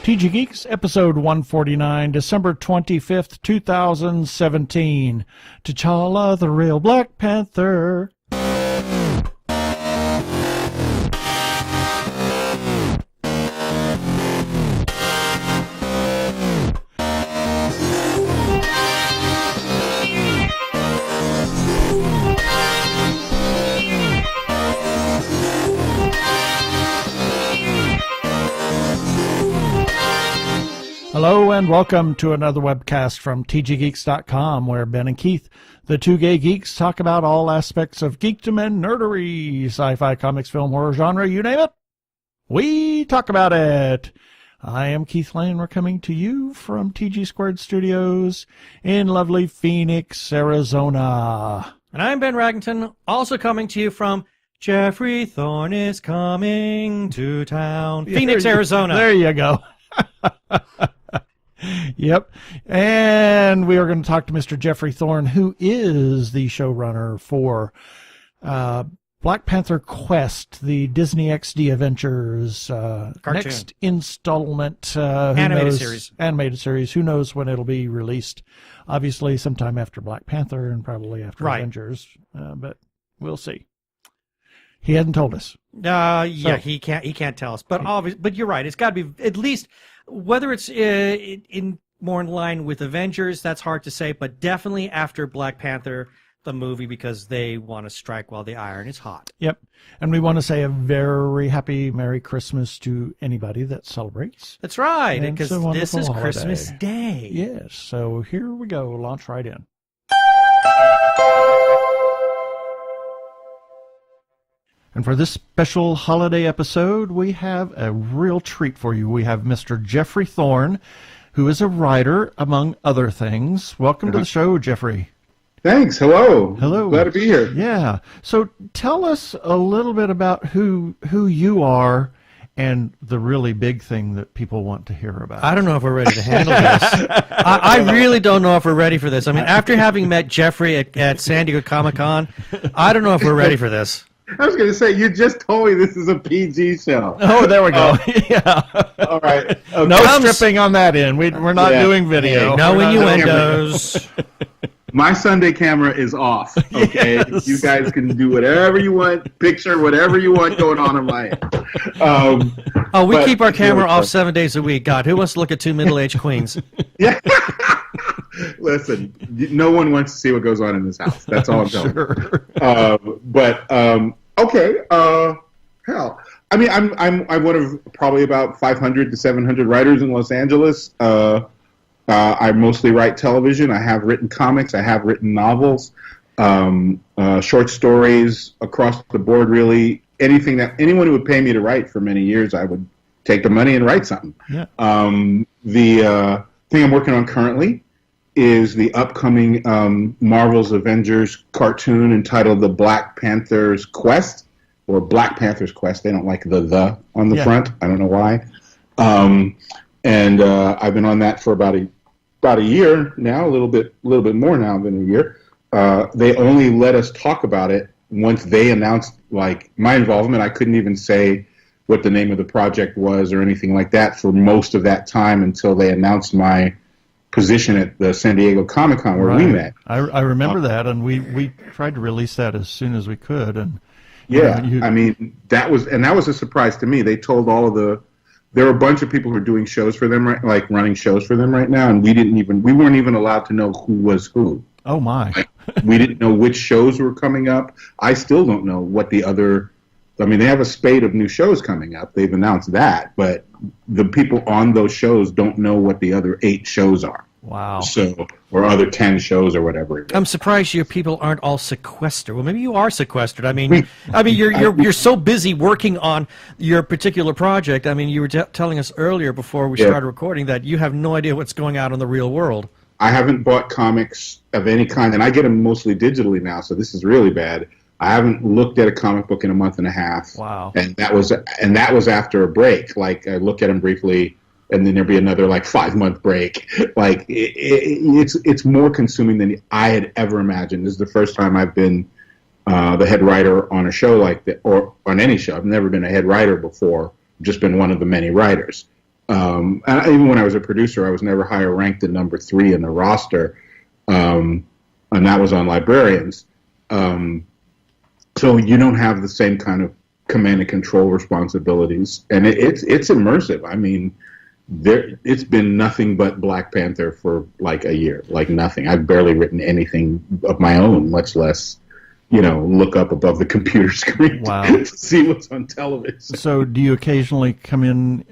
TG Geeks, episode 149, December 25th, 2017. T'Challa, the real Black Panther. Hello and welcome to another webcast from tggeeks.com, where Ben and Keith, the two gay geeks, talk about all aspects of geekdom and nerdery, sci-fi, comics, film, horror, genre, you name it. We talk about it. I am Keith Lane. We're coming to you from TG Squared Studios in lovely Phoenix, Arizona. And I'm Ben Raggington, also coming to you from Geoffrey Thorne is coming to town, Phoenix, Arizona. There you go. Yep. And we are going to talk to Mr. Geoffrey Thorne, who is the showrunner for Black Panther Quest, the Disney XD Adventures next installment. Animated series. Who knows when it'll be released? Obviously, sometime after Black Panther and probably after Avengers, but we'll see. He hasn't told us. He can't tell us. But you're right. It's got to be at least, whether it's more in line with Avengers, that's hard to say. But definitely after Black Panther, the movie, because they want to strike while the iron is hot. Yep. And we want to say a very happy Merry Christmas to anybody that celebrates. That's right, because this is holiday. Christmas Day. Yes. So here we go. Launch right in. And for this special holiday episode, we have a real treat for you. We have Mr. Geoffrey Thorne, who is a writer, among other things. Welcome to the show, Geoffrey. Thanks. Hello. Hello. Glad to be here. Yeah. So tell us a little bit about who you are and the really big thing that people want to hear about. I don't know if we're ready to handle this. I really don't know if we're ready for this. I mean, after having met Geoffrey at San Diego Comic-Con, I don't know if we're ready for this. I was going to say, you just told me this is a PG show. Oh, there we go. Yeah. All right. Okay. No stripping on that end. We're not doing video. No innuendos. My Sunday camera is off, okay? Yes. You guys can do whatever you want, picture whatever you want going on in my end. We keep our camera off 7 days a week. God, who wants to look at two middle-aged queens? Yeah. Listen, no one wants to see what goes on in this house. That's all I'm telling you. Okay. Hell, I mean, I'm one of probably about 500 to 700 writers in Los Angeles. I mostly write television. I have written comics. I have written novels, short stories across the board. Really, anything that anyone who would pay me to write for many years, I would take the money and write something. Yeah. The thing I'm working on currently is the upcoming Marvel's Avengers cartoon entitled The Black Panther's Quest, or Black Panther's Quest. They don't like the on the front. I don't know why. And I've been on that for about a year now, a little bit more now than a year. They only let us talk about it once they announced, like, my involvement. I couldn't even say what the name of the project was or anything like that for most of that time until they announced my position at the San Diego Comic-Con where we met. I remember that, and we tried to release that as soon as we could. And I mean, that was a surprise to me. They told there are a bunch of people who are doing shows for them, running shows for them right now, and we weren't even allowed to know who was who. Oh my! We didn't know which shows were coming up. I still don't know what the other. I mean, they have a spate of new shows coming up. They've announced that, but the people on those shows don't know what the other 8 shows are. Wow. Or other 10 shows or whatever. I'm surprised your people aren't all sequestered. Well, maybe you are sequestered. I mean, you're so busy working on your particular project. I mean, you were telling us earlier before we started recording that you have no idea what's going on in the real world. I haven't bought comics of any kind, and I get them mostly digitally now, so this is really bad. I haven't looked at a comic book in a month and a half. Wow. And that was after a break. Like, I look at them briefly, and then there'd be another 5-month break. Like, it's more consuming than I had ever imagined. This is the first time I've been the head writer on a show like that, or on any show. I've never been a head writer before. I've just been one of the many writers. And even when I was a producer, I was never higher ranked than number 3 in the roster, and that was on Librarians. So you don't have the same kind of command and control responsibilities, and it's immersive. I mean, it's been nothing but Black Panther for like a year, like nothing. I've barely written anything of my own, much less, look up above the computer screen to see what's on television. So do you occasionally come in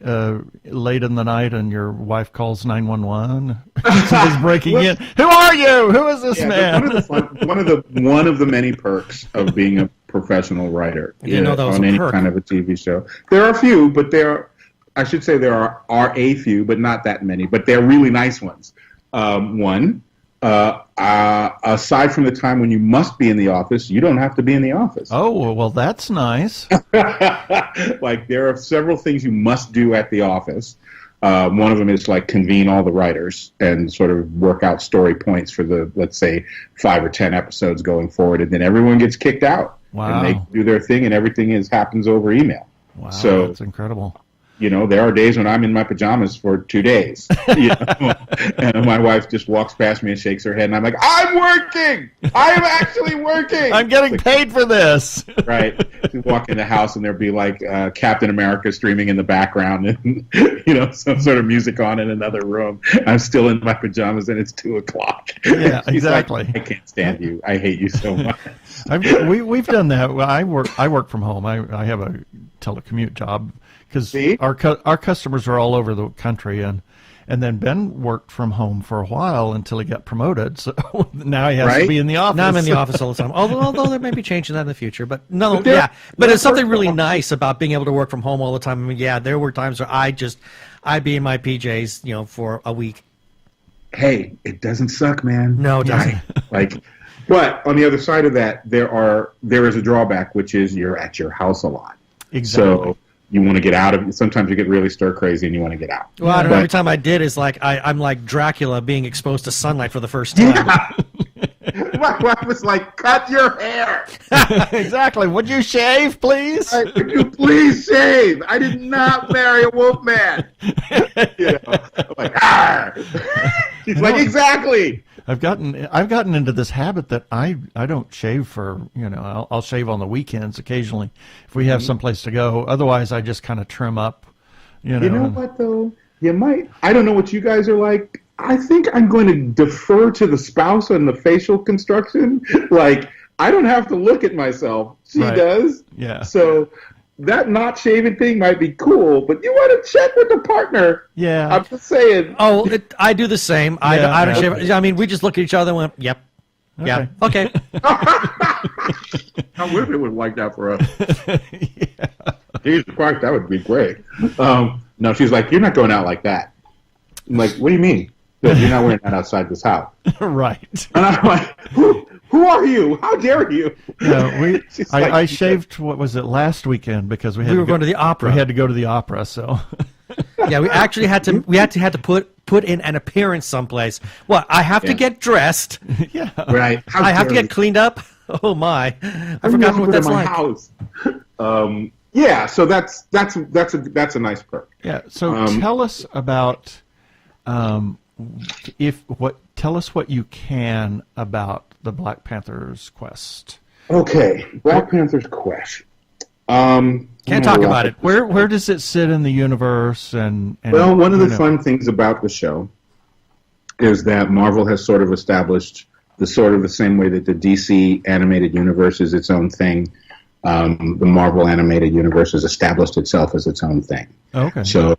late in the night and your wife calls 911? Somebody's breaking in. Who are you? Who is this man? One of the many perks of being a professional writer on any kind of a TV show. There are a few, but I should say there are a few, but not that many. But they're really nice ones. Aside from the time when you must be in the office, you don't have to be in the office. Oh, well, that's nice. Like, there are several things you must do at the office. One of them is like convene all the writers and sort of work out story points for the, let's say, 5 or 10 episodes going forward, and then everyone gets kicked out. Wow. And they do their thing, and everything happens over email. Wow, so that's incredible. There are days when I'm in my pajamas for 2 days, and my wife just walks past me and shakes her head, and I'm like, I'm working! I am actually working! I'm getting paid for this! Right. You walk in the house, and there'll be like Captain America streaming in the background, and, some sort of music on in another room. I'm still in my pajamas, and it's 2 o'clock. Yeah, exactly. Like, I can't stand you. I hate you so much. We've done that. Well, I work from home. I have a telecommute job. Because our customers are all over the country, and then Ben worked from home for a while until he got promoted. So now he has to be in the office. Now I'm in the office all the time. Although there may be changing that in the future, but no, yeah. But it's something really nice about being able to work from home all the time. I mean, yeah, there were times where I'd be in my PJs, for a week. Hey, it doesn't suck, man. No, it doesn't. But on the other side of that, there is a drawback, which is you're at your house a lot. Exactly. So you want to get out of it. Sometimes you get really stir crazy and you want to get out. Well, I don't know. Every time I did, it's like I'm like Dracula being exposed to sunlight for the first time. Yeah. My wife was like, cut your hair. Exactly. Would you shave, please? Would you please shave? I did not marry a wolfman. I'm like, ah. He's like, exactly. I've gotten into this habit that I don't shave for, I'll shave on the weekends occasionally if we have someplace to go. Otherwise, I just kind of trim up, You know what, though? You might. I don't know what you guys are like. I think I'm going to defer to the spouse on the facial construction. Like, I don't have to look at myself. She does. Yeah. So that not shaving thing might be cool, but you want to check with the partner. Yeah. I'm just saying. Oh, I do the same. I don't shave. I mean, we just look at each other and went, yep. Okay. Yeah. Okay. I wish it was like that for us. Yeah. Jesus Christ, that would be great. No, she's like, you're not going out like that. I'm like, what do you mean? Because you're not wearing that outside this house. Right. And I'm like, who are you? How dare you? Yeah, I shaved, what was it, last weekend because we were going to the opera. We had to go to the opera, so. Yeah, we actually had to put in an appearance someplace. What? I have to get dressed. Yeah. Right. I have to get cleaned up. Oh my! I've forgotten what that's like. House. Yeah. So that's a nice perk. Yeah. So tell us about tell us what you can about the Black Panther's quest. Okay, Black Panther's quest. Can't talk about it. Where does it sit in the universe? And well, one of the fun things about the show is that Marvel has sort of established the same way that the DC animated universe is its own thing. The Marvel animated universe has established itself as its own thing. Okay. So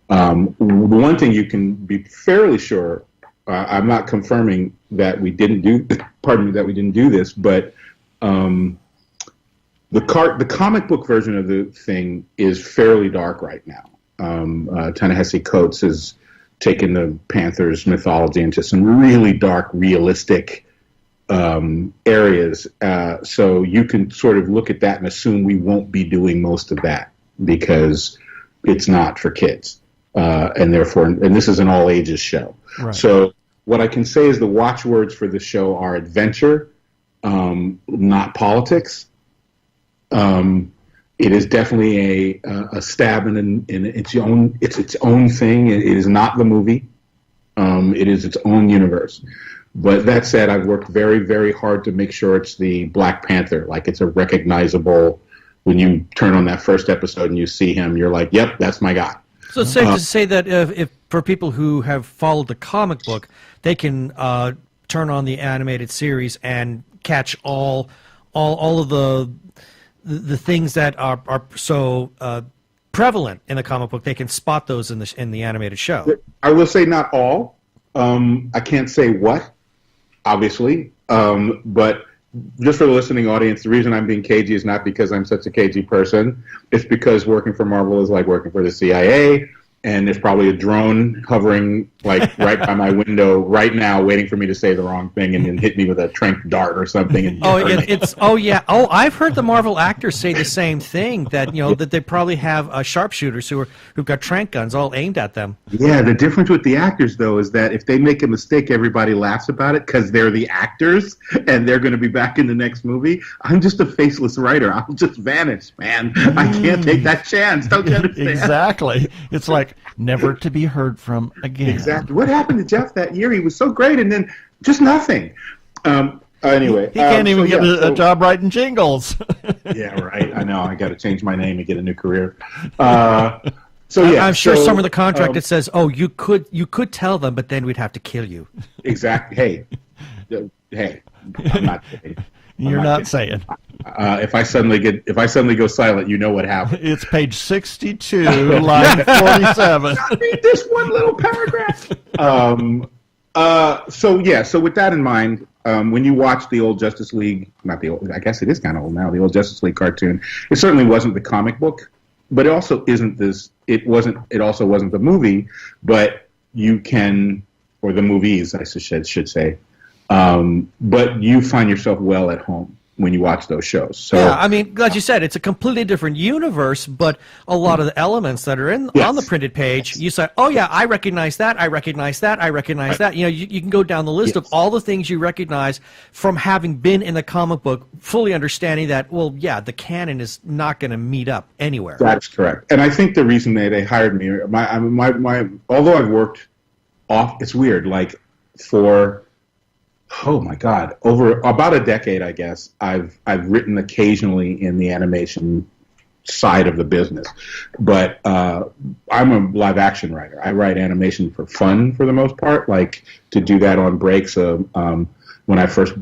one thing you can be fairly sure. I'm not confirming that we didn't do. Pardon me, that we didn't do this, but. The comic book version of the thing is fairly dark right now. Ta-Nehisi Coates has taken the Panther's mythology into some really dark, realistic areas. So you can sort of look at that and assume we won't be doing most of that because it's not for kids. And this is an all ages show. Right. So what I can say is the watchwords for the show are adventure, not politics. it is definitely a stab in its own. It's its own thing. It is not the movie. It is its own universe. But that said, I've worked very, very hard to make sure it's the Black Panther. Like, it's a recognizable. When you turn on that first episode and you see him, you're like, "Yep, that's my guy." So it's safe to say that if for people who have followed the comic book, they can turn on the animated series and catch all of the things that are so prevalent in the comic book. They can spot those in the animated show. I will say not all. I can't say what, obviously, but just for the listening audience, the reason I'm being cagey is not because I'm such a cagey person. It's because working for Marvel is like working for the CIA, and there's probably a drone hovering like right by my window right now, waiting for me to say the wrong thing and then hit me with a trank dart or something. And I've heard the Marvel actors say the same thing, that that they probably have sharpshooters who've got trank guns all aimed at them. Yeah, the difference with the actors though is that if they make a mistake, everybody laughs about it because they're the actors and they're going to be back in the next movie. I'm just a faceless writer. I'll just vanish, man. I can't take that chance. Don't you understand? Exactly. It's like never to be heard from again. Exactly. What happened to Jeff that year? He was so great, and then just nothing. Anyway, he can't even get a job writing jingles. Yeah, right. I know. I got to change my name and get a new career. I'm sure some of the contract it says, "Oh, you could tell them, but then we'd have to kill you." Exactly. Hey, I'm not kidding. You're not saying. If I suddenly go silent, you know what happened. It's page 62, line 47. Read this one little paragraph. So with that in mind, when you watch the old Justice League, not the old, I guess it is kind of old now, the old Justice League cartoon, it certainly wasn't the comic book, but it also isn't this. It also wasn't the movie, but you can, or the movies, I should say. But you find yourself well at home when you watch those shows. So, yeah, I mean, like you said, it's a completely different universe, but a lot of the elements that are on the printed page, you say, "Oh yeah, I recognize that, I recognize that, I recognize that." You can go down the list of all the things you recognize from having been in the comic book, fully understanding that, well, yeah, the canon is not going to meet up anywhere. That's correct. And I think the reason they hired me, my although I've worked off, it's weird, like for... Oh my God! Over about a decade, I guess I've written occasionally in the animation side of the business, but I'm a live action writer. I write animation for fun for the most part, like to do that on breaks. When I first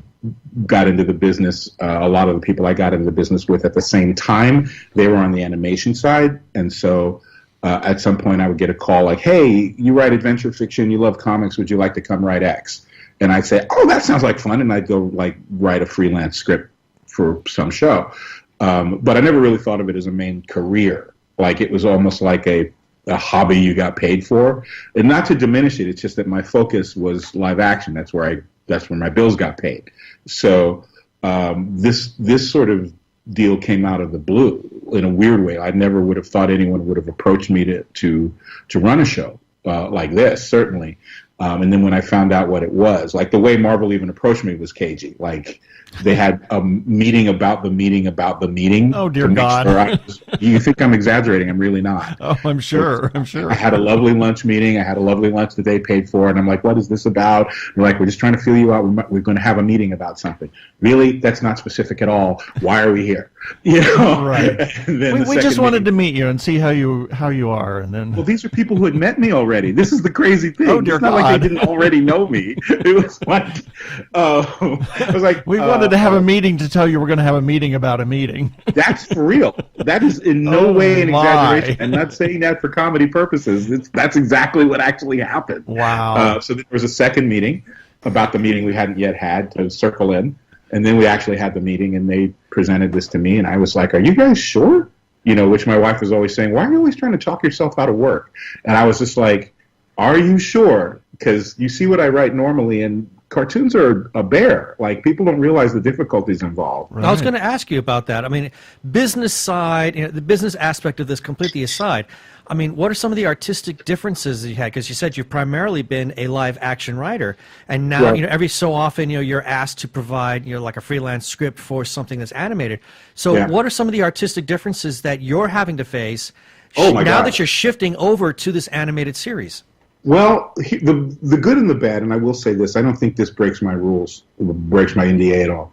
got into the business, a lot of the people I got into the business with at the same time, they were on the animation side, and so at some point I would get a call like, "Hey, you write adventure fiction, you love comics, would you like to come write X?" And I'd say, "Oh, that sounds like fun," and I'd go like write a freelance script for some show. But I never really thought of it as a main career. Like it was almost like a hobby you got paid for. And not to diminish it, it's just that my focus was live action. That's where my bills got paid. So this sort of deal came out of the blue in a weird way. I never would have thought anyone would have approached me to run a show like this, certainly. And then when I found out what it was, like the way Marvel even approached me was cagey. Like they had a meeting about the meeting about the meeting. Oh, dear God. You think I'm exaggerating. I'm really not. Oh, I'm sure. I had a lovely lunch meeting. I had a lovely lunch that they paid for. And I'm like, "What is this about?" They're like, "We're just trying to feel you out. We're going to have a meeting about something." Really? That's not specific at all. Why are we here? Right. We just wanted to meet you and see how you are. And then, well, these are people who had met me already. This is the crazy thing. Oh, dear it's not God. like they didn't already know me. It was like, I was like, we wanted to have a meeting to tell you we're going to have a meeting about a meeting. That's for real. That is in no way an exaggeration. I'm not saying that for comedy purposes. That's exactly what actually happened. Wow. So there was a second meeting about the meeting we hadn't yet had to circle in. And then we actually had the meeting, and they presented this to me, and I was like, "Are you guys sure?" Which my wife was always saying, "Why are you always trying to talk yourself out of work?" And I was just like, "Are you sure? Because you see what I write normally, and cartoons are a bear. Like, people don't realize the difficulties involved. Right. I was going to ask you about that. I mean, business side, the business aspect of this completely aside, I mean, what are some of the artistic differences that you had? Because you said you've primarily been a live action writer, and now, right. every so often, you're asked to provide, like a freelance script for something that's animated. So what are some of the artistic differences that you're having to face now that you're shifting over to this animated series? Well, the good and the bad, and I will say this, I don't think this breaks my rules, breaks my NDA at all.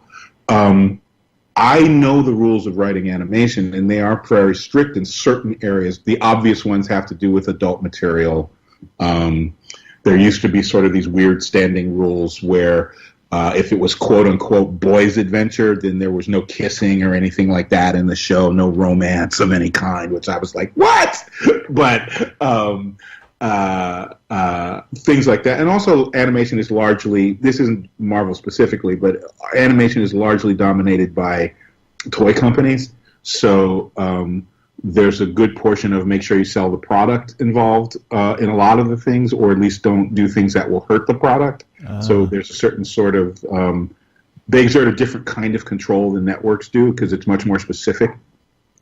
I know the rules of writing animation, and they are very strict in certain areas. The obvious ones have to do with adult material. There used to be sort of these weird standing rules where if it was quote-unquote boys' adventure, then there was no kissing or anything like that in the show, no romance of any kind, which I was like, what? But things like that. And also animation is largely, this isn't Marvel specifically, but animation is largely dominated by toy companies. So there's a good portion of make sure you sell the product involved in a lot of the things, or at least don't do things that will hurt the product. So there's a certain sort of, they exert a different kind of control than networks do because it's much more specific.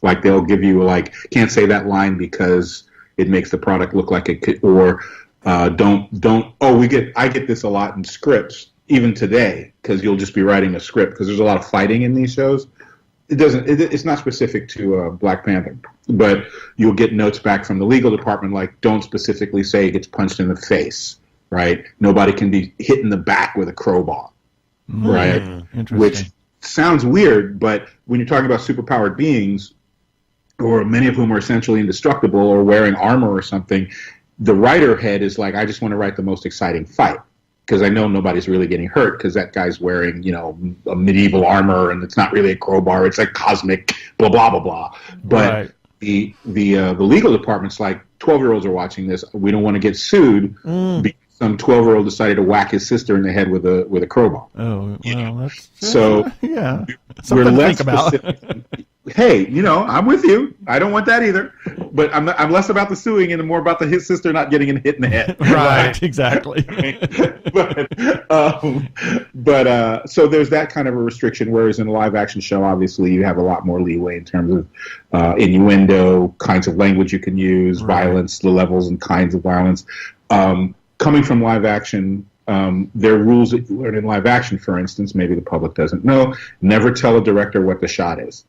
Like they'll give you can't say that line because it makes the product look like it could, or I get this a lot in scripts, even today, because you'll just be writing a script, because there's a lot of fighting in these shows. It's not specific to Black Panther, but you'll get notes back from the legal department, like, don't specifically say he gets punched in the face, right? Nobody can be hit in the back with a crowbar, right? Which sounds weird, but when you're talking about superpowered beings, or many of whom are essentially indestructible or wearing armor or something, the writer head is like, I just want to write the most exciting fight because I know nobody's really getting hurt because that guy's wearing, a medieval armor and it's not really a crowbar. It's like cosmic, blah, blah, blah, blah. But the legal department's like, 12-year-olds are watching this. We don't want to get sued because some 12-year-old decided to whack his sister in the head with a crowbar. Oh, well, that's so yeah. We're Something to less think about. specific. Hey, I'm with you. I don't want that either. But I'm less about the suing and more about his sister not getting hit in the head. Right, exactly. So there's that kind of a restriction, whereas in a live action show, obviously, you have a lot more leeway in terms of innuendo, kinds of language you can use, violence, the levels and kinds of violence. Coming from live action, there are rules that you learn in live action, for instance, maybe the public doesn't know. Never tell a director what the shot is.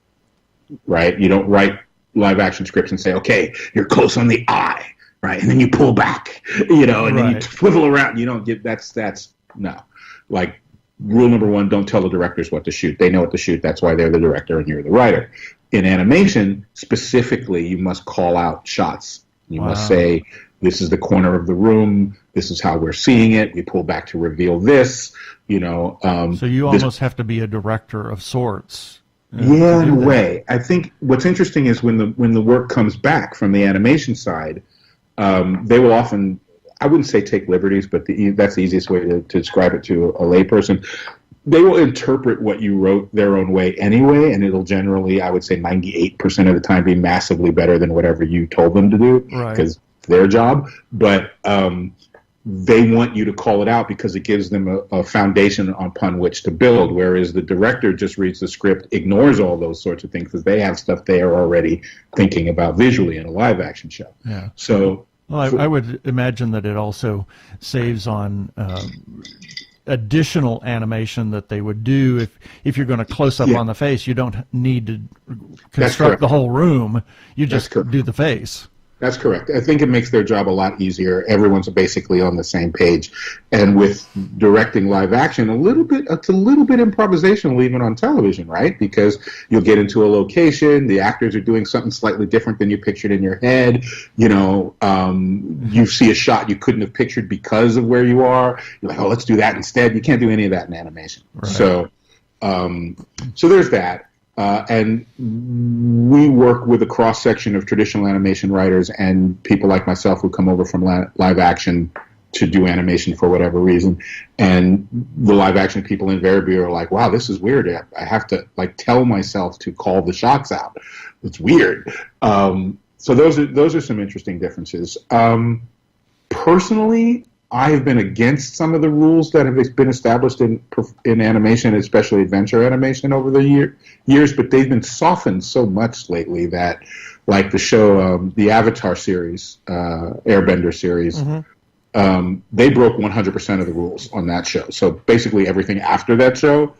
Right? You don't write live action scripts and say, okay, you're close on the eye, right? And then you pull back, and then you swivel around. You don't get, that's no. Like, rule number one, don't tell the directors what to shoot. They know what to shoot. That's why they're the director and you're the writer. In animation, specifically, you must call out shots. You must say, this is the corner of the room. This is how we're seeing it. We pull back to reveal this, So you almost have to be a director of sorts. Yeah, in a way. I think what's interesting is when the work comes back from the animation side, they will often, I wouldn't say take liberties, but that's the easiest way to describe it to a layperson. They will interpret what you wrote their own way anyway, and it'll generally, I would say 98% of the time, be massively better than whatever you told them to do, because it's their job. But they want you to call it out because it gives them a foundation upon which to build, whereas the director just reads the script, ignores all those sorts of things because they have stuff they are already thinking about visually in a live action show. Yeah. So, I would imagine that it also saves on additional animation that they would do if you're going to close up on the face. You don't need to construct the whole room. You just do the face. That's correct. I think it makes their job a lot easier. Everyone's basically on the same page. And with directing live action, it's a little bit improvisational even on television, right? Because you'll get into a location, the actors are doing something slightly different than you pictured in your head. You see a shot you couldn't have pictured because of where you are. You're like, oh, let's do that instead. You can't do any of that in animation. Right. So there's that. And we work with a cross-section of traditional animation writers and people like myself who come over from live action to do animation for whatever reason. And the live action people invariably are like, wow, this is weird. I have to tell myself to call the shots out. It's weird. So those are some interesting differences. Personally, I've been against some of the rules that have been established in animation, especially adventure animation, over the years. But they've been softened so much lately that, like the show, the Avatar series, Airbender series, they broke 100% of the rules on that show. So basically, everything after that show,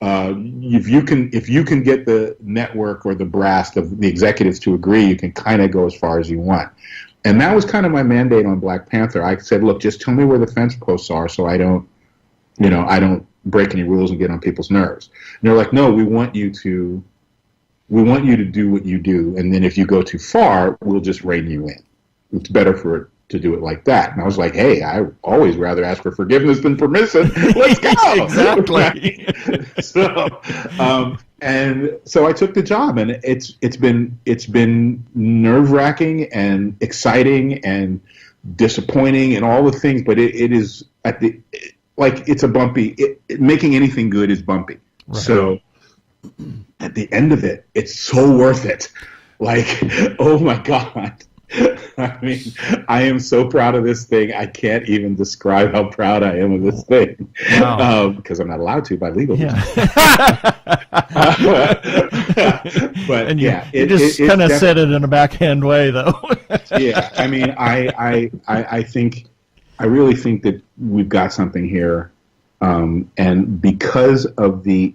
if you can get the network or the brass of the executives to agree, you can kind of go as far as you want. And that was kind of my mandate on Black Panther. I said, look, just tell me where the fence posts are so I don't break any rules and get on people's nerves. And they're like, no, we want you to do what you do, and then if you go too far, we'll just rein you in. It's better for it to do it like that. And I was like, hey, I always rather ask for forgiveness than permission. Let's go. Exactly. So I took the job, and it's been nerve-wracking and exciting and disappointing and all the things, but it is it's a bumpy. Making anything good is bumpy. Right. So at the end of it, it's so worth it. Like, oh my God. I mean, I am so proud of this thing. I can't even describe how proud I am of this thing. Wow. Because I'm not allowed to by legal reasons. But and yeah, you just kind of said it in a backhand way, though. Yeah, I mean, I really think that we've got something here, and because of the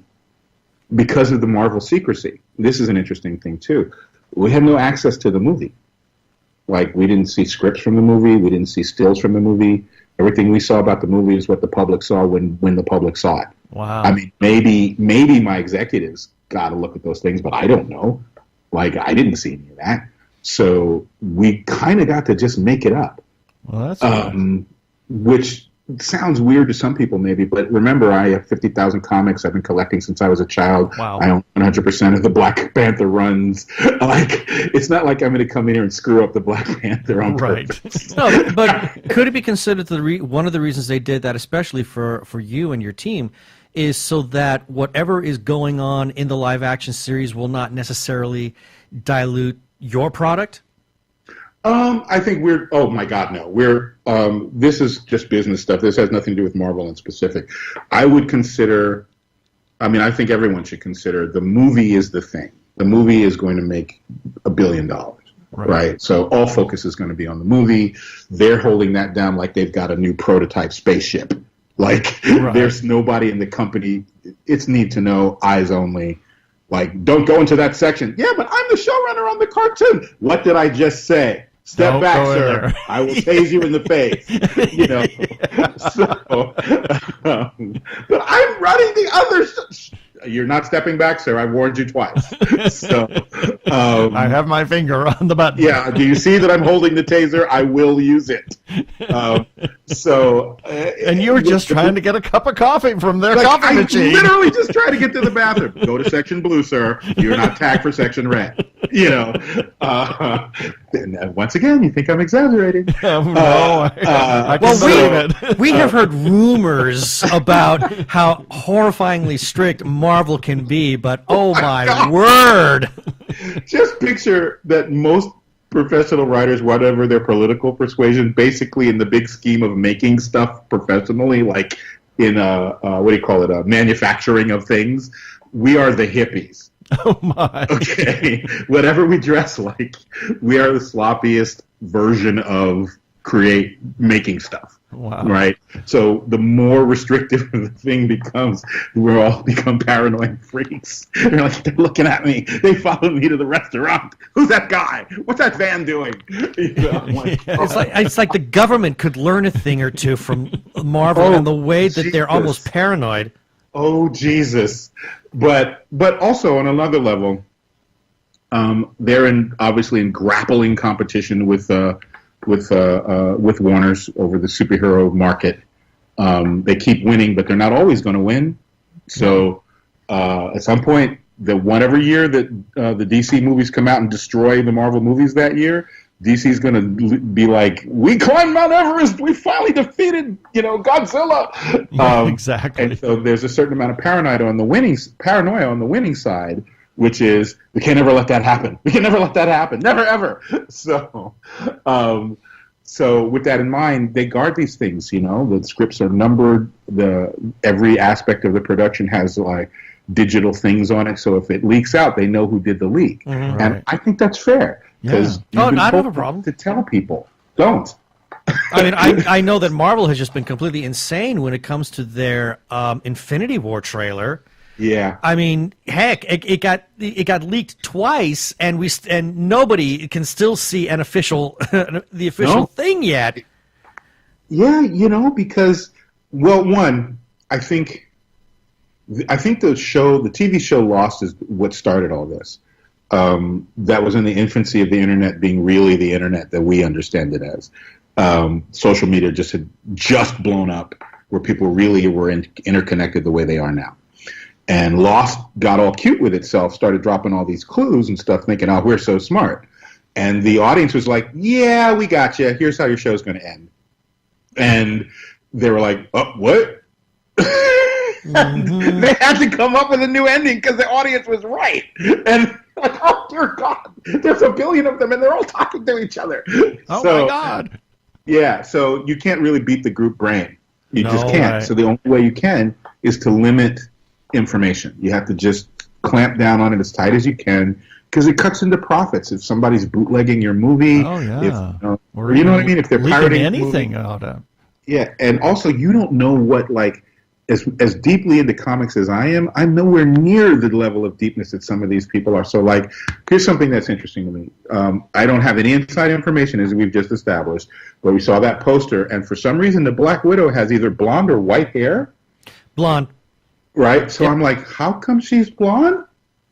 Marvel secrecy, this is an interesting thing too. We had no access to the movie. Like, we didn't see scripts from the movie. We didn't see stills from the movie. Everything we saw about the movie is what the public saw when the public saw it. Wow. I mean, maybe my executives got to look at those things, but I don't know. Like, I didn't see any of that. So we kind of got to just make it up. Well, that's nice. Which sounds weird to some people maybe, but remember, I have 50,000 comics I've been collecting since I was a child. Wow. I own 100% of the Black Panther runs. Like, it's not like I'm going to come in here and screw up the Black Panther on purpose. No, but could it be considered one of the reasons they did that, especially for you and your team, is so that whatever is going on in the live action series will not necessarily dilute your product? I think oh my God, no. This is just business stuff. This has nothing to do with Marvel in specific. I think everyone should consider the movie is the thing. The movie is going to make $1 billion, right? So all focus is going to be on the movie. They're holding that down like they've got a new prototype spaceship. Like, there's nobody in the company. It's need to know, eyes only. Like, don't go into that section. Yeah, but I'm the showrunner on the cartoon. What did I just say? Step back, sir. I will tase you in the face. You know. But I'm running the other. You're not stepping back, sir. I warned you twice. So I have my finger on the button. Yeah. Do you see that I'm holding the taser? I will use it. And you were just trying to get a cup of coffee from their coffee machine. I'm literally just trying to get to the bathroom. Go to section blue, sir. You're not tagged for section red. You know. And once again, you think I'm exaggerating. No, I can believe it. We have heard rumors about how horrifyingly strict Marvel can be, but oh my word. Just picture that most professional writers, whatever their political persuasion, basically in the big scheme of making stuff professionally, like in manufacturing of things, we are the hippies. Oh my. Okay. Whatever we dress like, we are the sloppiest version of making stuff. Wow. Right? So the more restrictive the thing becomes, we all become paranoid freaks. They're like, they're looking at me. They followed me to the restaurant. Who's that guy? What's that van doing? You know, it's like the government could learn a thing or two from Marvel and the way that they're almost paranoid. Oh, Jesus. But also on another level, they're obviously in grappling competition with Warner's over the superhero market. They keep winning, but they're not always going to win. So at some point, one every year that the DC movies come out and destroy the Marvel movies that year, DC's going to be like, we climbed Mount Everest, we finally defeated, Godzilla. Exactly. And so there's a certain amount of paranoia on the winning side, which is, we can't ever let that happen. We can never let that happen. Never, ever. So So with that in mind, they guard these things. You know, the scripts are numbered. Every aspect of the production has like digital things on it. So if it leaks out, they know who did the leak. Right. And I think that's fair because I don't have a problem to tell people don't. I mean, I know that Marvel has just been completely insane when it comes to their Infinity War trailer. Yeah. I mean, heck, it got leaked twice, and nobody can still see the official thing yet. Yeah, you know, because one, I think the TV show Lost is what started all this. That was in the infancy of the internet being really the internet that we understand it as. Social media had just blown up, where people really were interconnected the way they are now. And Lost got all cute with itself, started dropping all these clues and stuff, thinking, oh, we're so smart. And the audience was like, yeah, we got you. Here's how your show's going to end. And they were like, oh, what? Mm-hmm. They had to come up with a new ending because the audience was right. And like, oh, dear God, there's a billion of them, and they're all talking to each other. Oh, my God. Yeah, so you can't really beat the group brain. You just can't. Right. So the only way you can is to limit information. You have to just clamp down on it as tight as you can because it cuts into profits. If somebody's bootlegging your movie, or you know what I mean? If they're pirating anything out of. Yeah, and also you don't know what, like, as deeply into comics as I am, I'm nowhere near the level of deepness that some of these people are. So, like, here's something that's interesting to me. I don't have any inside information, as we've just established, but we saw that poster, and for some reason the Black Widow has either blonde or white hair. Blonde. Right? So I'm like, how come she's blonde?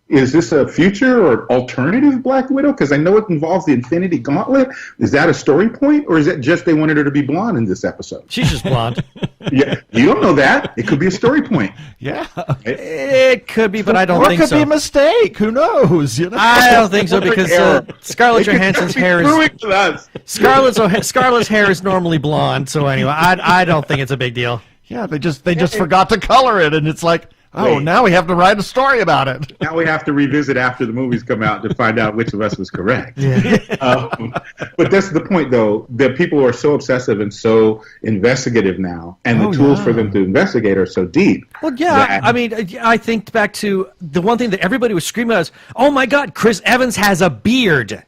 Is this a future or alternative Black Widow? Because I know it involves the Infinity Gauntlet. Is that a story point, or is it just they wanted her to be blonde in this episode? She's just blonde. Yeah, you don't know that. It could be a story point. Yeah, it could be, but I don't think so. Or it could be a mistake. Who knows? You know? I don't think so because Scarlett Johansson's hair is Scarlett's hair is normally blonde. So anyway, I don't think it's a big deal. Yeah, they just forgot to color it, and it's like, now we have to write a story about it. Now we have to revisit after the movies come out to find out which of us was correct. Yeah. But that's the point, though, that people are so obsessive and so investigative now, and the tools for them to investigate are so deep. Well, yeah, I mean, I think back to the one thing that everybody was screaming about is, oh my God, Chris Evans has a beard.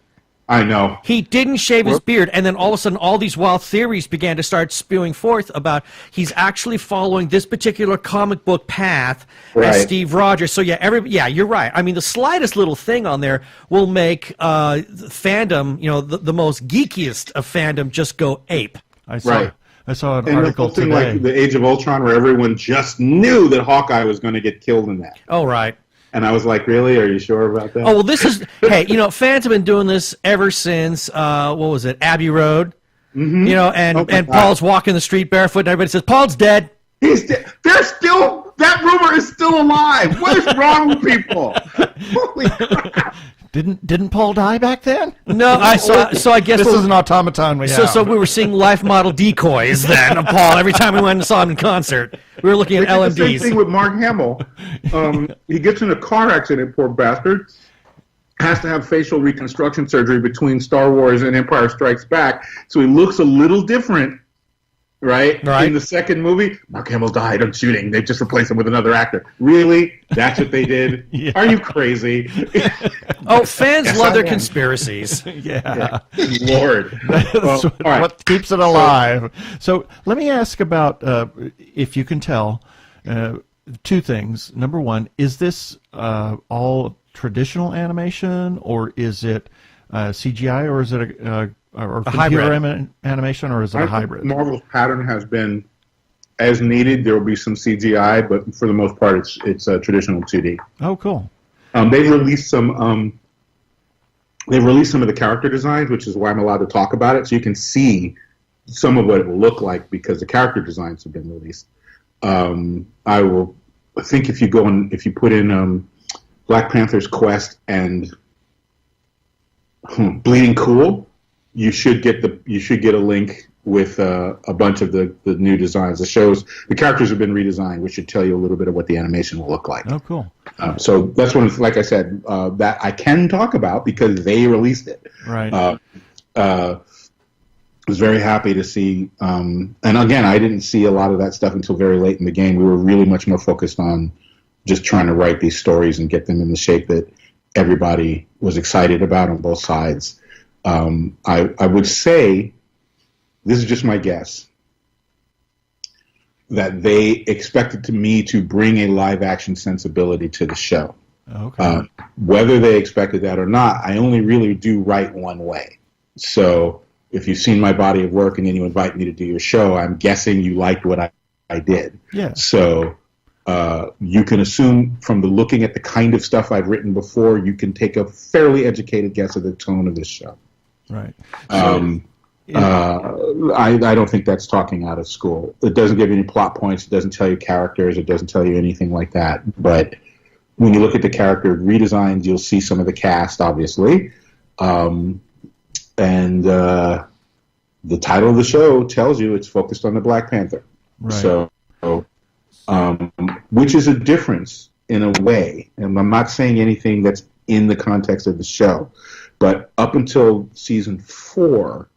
I know. He didn't shave his beard, and then all of a sudden all these wild theories began to start spewing forth about he's actually following this particular comic book path as Steve Rogers. So yeah, you're right. I mean, the slightest little thing on there will make fandom, the most geekiest of fandom just go ape. I saw an article the whole thing today. Like the Age of Ultron, where everyone just knew that Hawkeye was going to get killed in that. Oh, right. And I was like, really? Are you sure about that? Oh, well, this is, hey, fans have been doing this ever since, what was it, Abbey Road? Mm-hmm. And Paul's walking the street barefoot, and everybody says, Paul's dead. He's dead. That rumor is still alive. What is wrong with people? Holy crap. Didn't Paul die back then? No, so I guess this is an automaton we have. So we were seeing life model decoys then of Paul every time we went and saw him in concert. We were looking at LMDs. The same thing with Mark Hamill. He gets in a car accident, poor bastard. Has to have facial reconstruction surgery between Star Wars and Empire Strikes Back, so he looks a little different. Right? In the second movie, Mark Hamill died of shooting. They just replaced him with another actor. Really? That's what they did? Yeah. Are you crazy? Fans love their conspiracies. Yeah. Lord. That's what keeps it alive. So let me ask about, if you can tell, two things. Number one, is this all traditional animation, or is it CGI, or is it a computer animation, or is it a hybrid? Marvel's pattern has been, as needed, there will be some CGI, but for the most part, it's traditional 2D. Oh, cool. They've released some of the character designs, which is why I'm allowed to talk about it, so you can see some of what it will look like because the character designs have been released. I think if you put in Black Panther's Quest and Bleeding Cool, you should get a link with a bunch of the new designs. The characters have been redesigned, which should tell you a little bit of what the animation will look like. Oh, cool. So that's one, like I said, that I can talk about because they released it. Right. was very happy to see, and again, I didn't see a lot of that stuff until very late in the game. We were really much more focused on just trying to write these stories and get them in the shape that everybody was excited about on both sides. I would say, this is just my guess, that they expected me to bring a live action sensibility to the show. Okay. Whether they expected that or not, I only really do write one way. So if you've seen my body of work and then you invite me to do your show, I'm guessing you liked what I did. Yeah. So you can assume from the looking at the kind of stuff I've written before, you can take a fairly educated guess of the tone of this show. Right. I don't think that's talking out of school. It doesn't give you any plot points. It doesn't tell you characters. It doesn't tell you anything like that. But when you look at the character redesigns, you'll see some of the cast, obviously. And the title of the show tells you it's focused on the Black Panther. Right. So, which is a difference in a way. And I'm not saying anything that's in the context of the show. But up until season 4,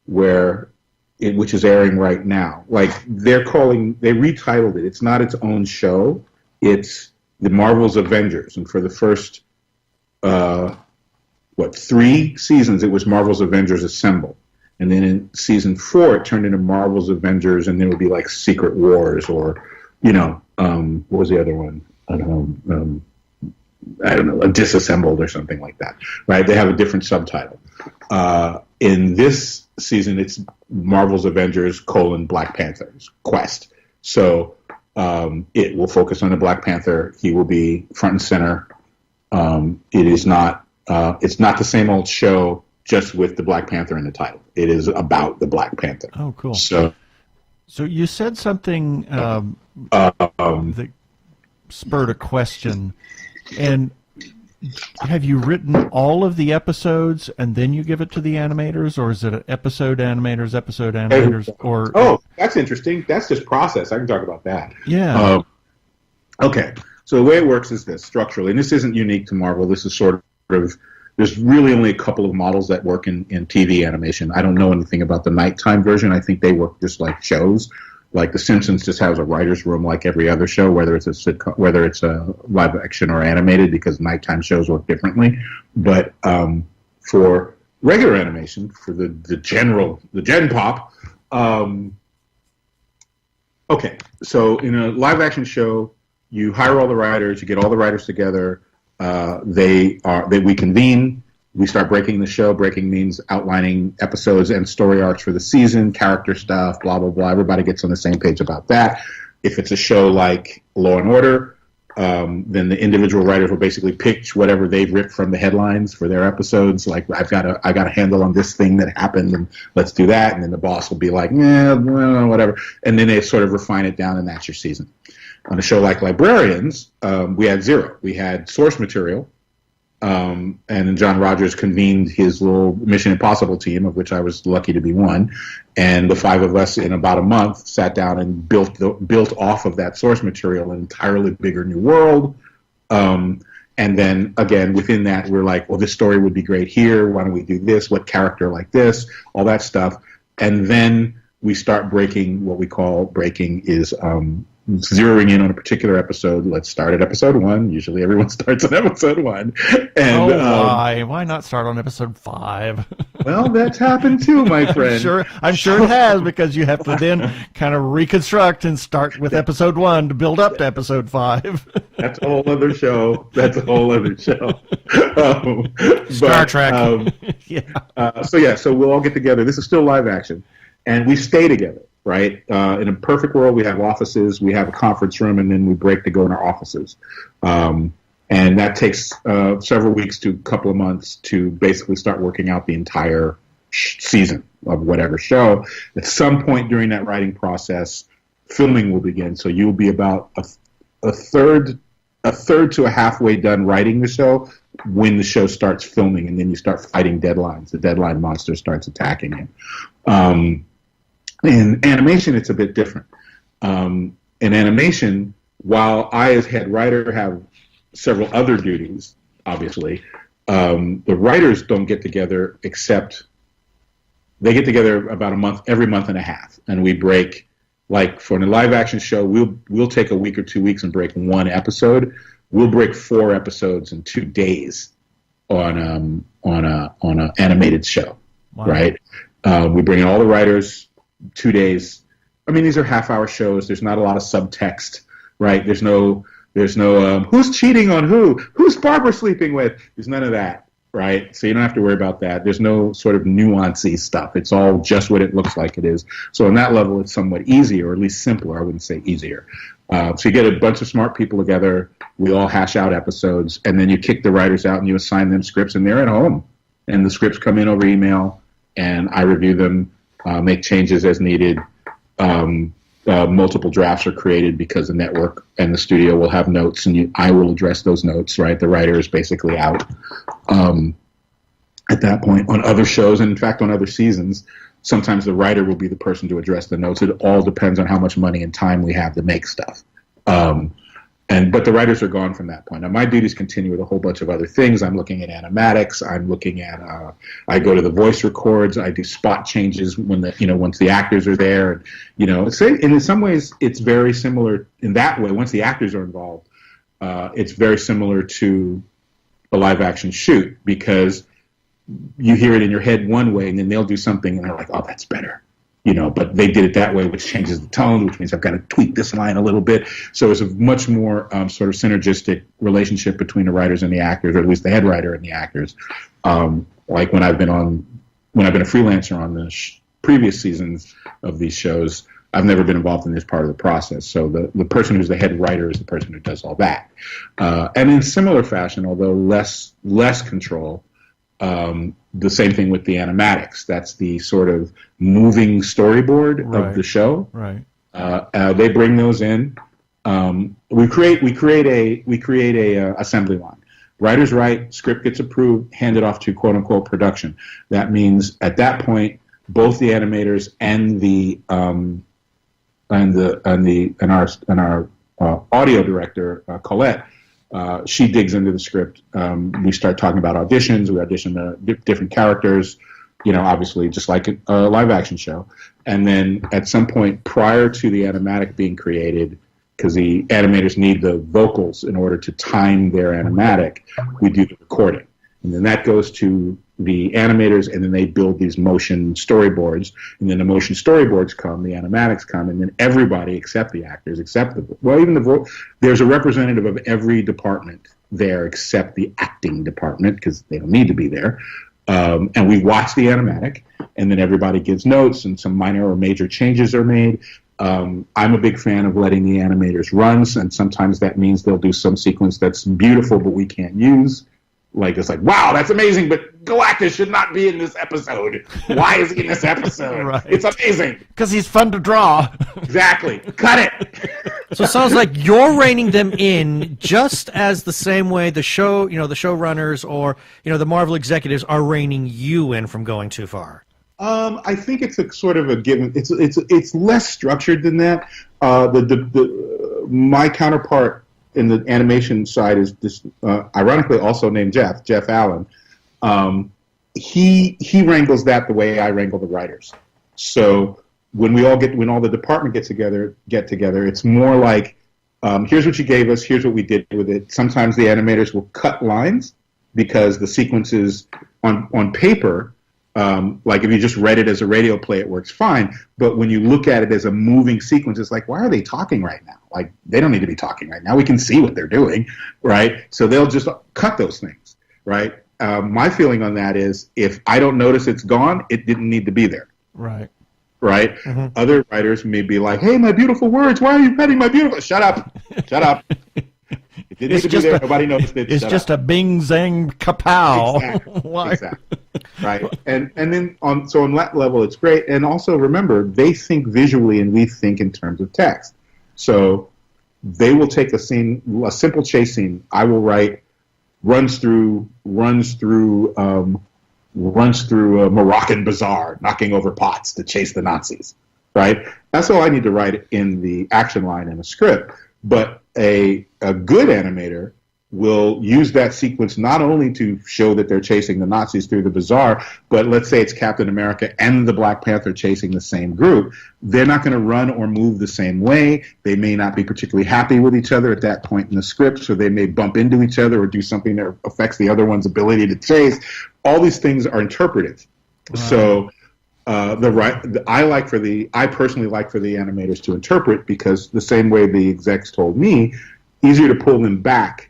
which is airing right now, like they retitled it. It's not its own show. It's the Marvel's Avengers. And for the first 3 seasons, it was Marvel's Avengers Assemble. And then in season 4, it turned into Marvel's Avengers, and then it would be like Secret Wars, or, what was the other one? I don't know, Disassembled or something like that, right? They have a different subtitle. In this season, it's Marvel's Avengers: Black Panther's Quest. So it will focus on the Black Panther. He will be front and center. It's not the same old show, just with the Black Panther in the title. It is about the Black Panther. Oh, cool. So you said something that spurred a question. And have you written all of the episodes and then you give it to the animators, or is it episode animators, or? Oh, that's interesting. That's just process. I can talk about that. Yeah. Okay. So the way it works is this, structurally, and this isn't unique to Marvel. This is sort of, there's really only a couple of models that work in TV animation. I don't know anything about the nighttime version. I think they work just like shows. Like The Simpsons just has a writer's room like every other show, whether it's a sitcom, whether it's a live action or animated, because nighttime shows work differently. But for regular animation, for the Gen Pop, okay. So in a live action show, you hire all the writers, you get all the writers together. We convene. We start breaking the show. Breaking means outlining episodes and story arcs for the season, character stuff, blah, blah, blah. Everybody gets on the same page about that. If it's a show like Law and Order, then the individual writers will basically pitch whatever they've ripped from the headlines for their episodes. Like, I got a handle on this thing that happened, and let's do that. And then the boss will be like, yeah, well, whatever. And then they sort of refine it down, and that's your season. On a show like Librarians, we had 0. We had source material. And then John Rogers convened his little Mission Impossible team, of which I was lucky to be one. And the 5 of us, in about a month, sat down and built off of that source material an entirely bigger new world. And then, again, within that, we're like, well, this story would be great here. Why don't we do this? What character like this? All that stuff. And then we start breaking. What we call breaking is zeroing in on a particular episode. Let's start at episode 1. Usually everyone starts at episode 1. And, why not start on episode 5? Well, that's happened too, my friend. I'm sure it has, because you have to then kind of reconstruct and start with episode 1 to build up to episode 5. That's a whole other show. Star Trek. So we'll all get together. This is still live action, and we stay together. Right? In a perfect world, we have offices, we have a conference room, and then we break to go in our offices. And that takes several weeks to a couple of months to basically start working out the entire season of whatever show. At some point during that writing process, filming will begin. So you'll be about a third to a halfway done writing the show when the show starts filming, and then you start fighting deadlines. The deadline monster starts attacking you. In animation, it's a bit different. In animation, while I, as head writer, have several other duties, obviously, the writers don't get together except they get together about every month and a half, and we break. Like for a live action show, we'll take a week or 2 weeks and break one episode. We'll break 4 episodes in 2 days on a animated show, wow. Right? We bring in all the writers, 2 days. I mean, these are half-hour shows. There's not a lot of subtext, right? There's no who's cheating on who's Barbara sleeping with. There's none of that, right? So you don't have to worry about that. There's no sort of nuancy stuff. It's all just what it looks like it is. So on that level, it's somewhat easier, or at least simpler. I wouldn't say easier. So you get a bunch of smart people together. We all hash out episodes, and then you kick the writers out and you assign them scripts, and they're at home. And the scripts come in over email, and I review them, make changes as needed. Multiple drafts are created because the network and the studio will have notes, and I will address those notes, right? The writer is basically out at that point. On other shows, and in fact on other seasons, sometimes the writer will be the person to address the notes. It all depends on how much money and time we have to make stuff. But the writers are gone from that point. Now my duties continue with a whole bunch of other things. I'm looking at animatics. I'm looking at. I go to the voice records. I do spot changes when once the actors are there. And in some ways it's very similar in that way. Once the actors are involved, it's very similar to a live action shoot, because you hear it in your head one way, and then they'll do something, and they're like, "Oh, that's better." But they did it that way, which changes the tone, which means I've got to tweak this line a little bit. So it's a much more sort of synergistic relationship between the writers and the actors, or at least the head writer and the actors. Like when I've been a freelancer on the previous seasons of these shows, I've never been involved in this part of the process. So the person who's the head writer is the person who does all that. And in similar fashion, although less control, the same thing with the animatics. That's the sort of moving storyboard of the show. Right. They bring those in. We create a assembly line. Writers write, script gets approved, handed off to quote unquote production. That means at that point, both the animators and our audio director, Colette. She digs into the script. We start talking about auditions. We audition different characters, obviously just like a live action show. And then at some point prior to the animatic being created, because the animators need the vocals in order to time their animatic, we do the recording. And then that goes to the animators, and then they build these motion storyboards. And then the motion storyboards come, the animatics come, and then everybody except the actors, there's a representative of every department there except the acting department, because they don't need to be there. And we watch the animatic, and then everybody gives notes, and some minor or major changes are made. I'm a big fan of letting the animators run, and sometimes that means they'll do some sequence that's beautiful but we can't use. Like, it's like, wow, that's amazing, but Galactus should not be in this episode. Why is he in this episode? Right. It's amazing. Because he's fun to draw. Exactly. Cut it. So it sounds like you're reining them in just as the same way the show, the showrunners or, the Marvel executives are reining you in from going too far. I think it's a sort of a given. It's less structured than that. My counterpart in the animation side is this, ironically also named Jeff Allen. He wrangles that the way I wrangle the writers. So when all the department get together, it's more like, here's what you gave us, here's what we did with it. Sometimes the animators will cut lines because the sequences on paper, like if you just read it as a radio play, it works fine. But when you look at it as a moving sequence, it's like, why are they talking right now? Like, they don't need to be talking right now. We can see what they're doing, right? So they'll just cut those things, right? My feeling on that is, if I don't notice it's gone, it didn't need to be there. Right. Right? Mm-hmm. Other writers may be like, hey, my beautiful words, why are you cutting my beautiful... Shut up. Shut up. It didn't need to be there. Nobody noticed it. It's just a bing, zang, kapow. Exactly. Exactly. Right. And then on that level, it's great. And also remember, they think visually and we think in terms of text. So they will take a scene, a simple chase scene. I will write runs through a Moroccan bazaar, knocking over pots to chase the Nazis. Right. That's all I need to write in the action line in a script. But a good animator will use that sequence not only to show that they're chasing the Nazis through the bazaar, but let's say it's Captain America and the Black Panther chasing the same group. They're not going to run or move the same way. They may not be particularly happy with each other at that point in the script, so they may bump into each other or do something that affects the other one's ability to chase. All these things are interpreted. Wow. So I personally like for the animators to interpret, because the same way the execs told me, easier to pull them back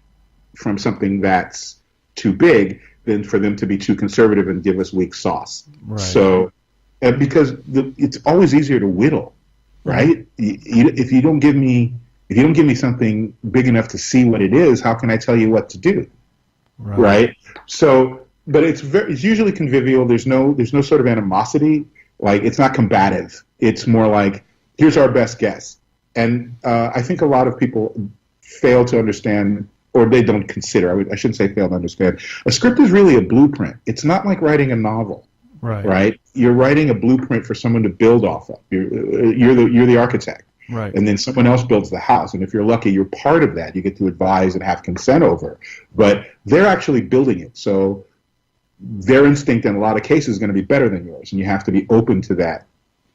from something that's too big than for them to be too conservative and give us weak sauce. Right. So, because it's always easier to whittle, right? If you don't give me something big enough to see what it is, how can I tell you what to do? Right? So, but it's usually convivial. There's no sort of animosity. Like, it's not combative. It's more like, here's our best guess. And I think a lot of people fail to understand, or they don't consider, I shouldn't say fail to understand. A script is really a blueprint. It's not like writing a novel, right? You're writing a blueprint for someone to build off of. You're the architect, right? And then someone else builds the house. And if you're lucky, you're part of that. You get to advise and have consent over. But they're actually building it. So their instinct in a lot of cases is going to be better than yours. And you have to be open to that.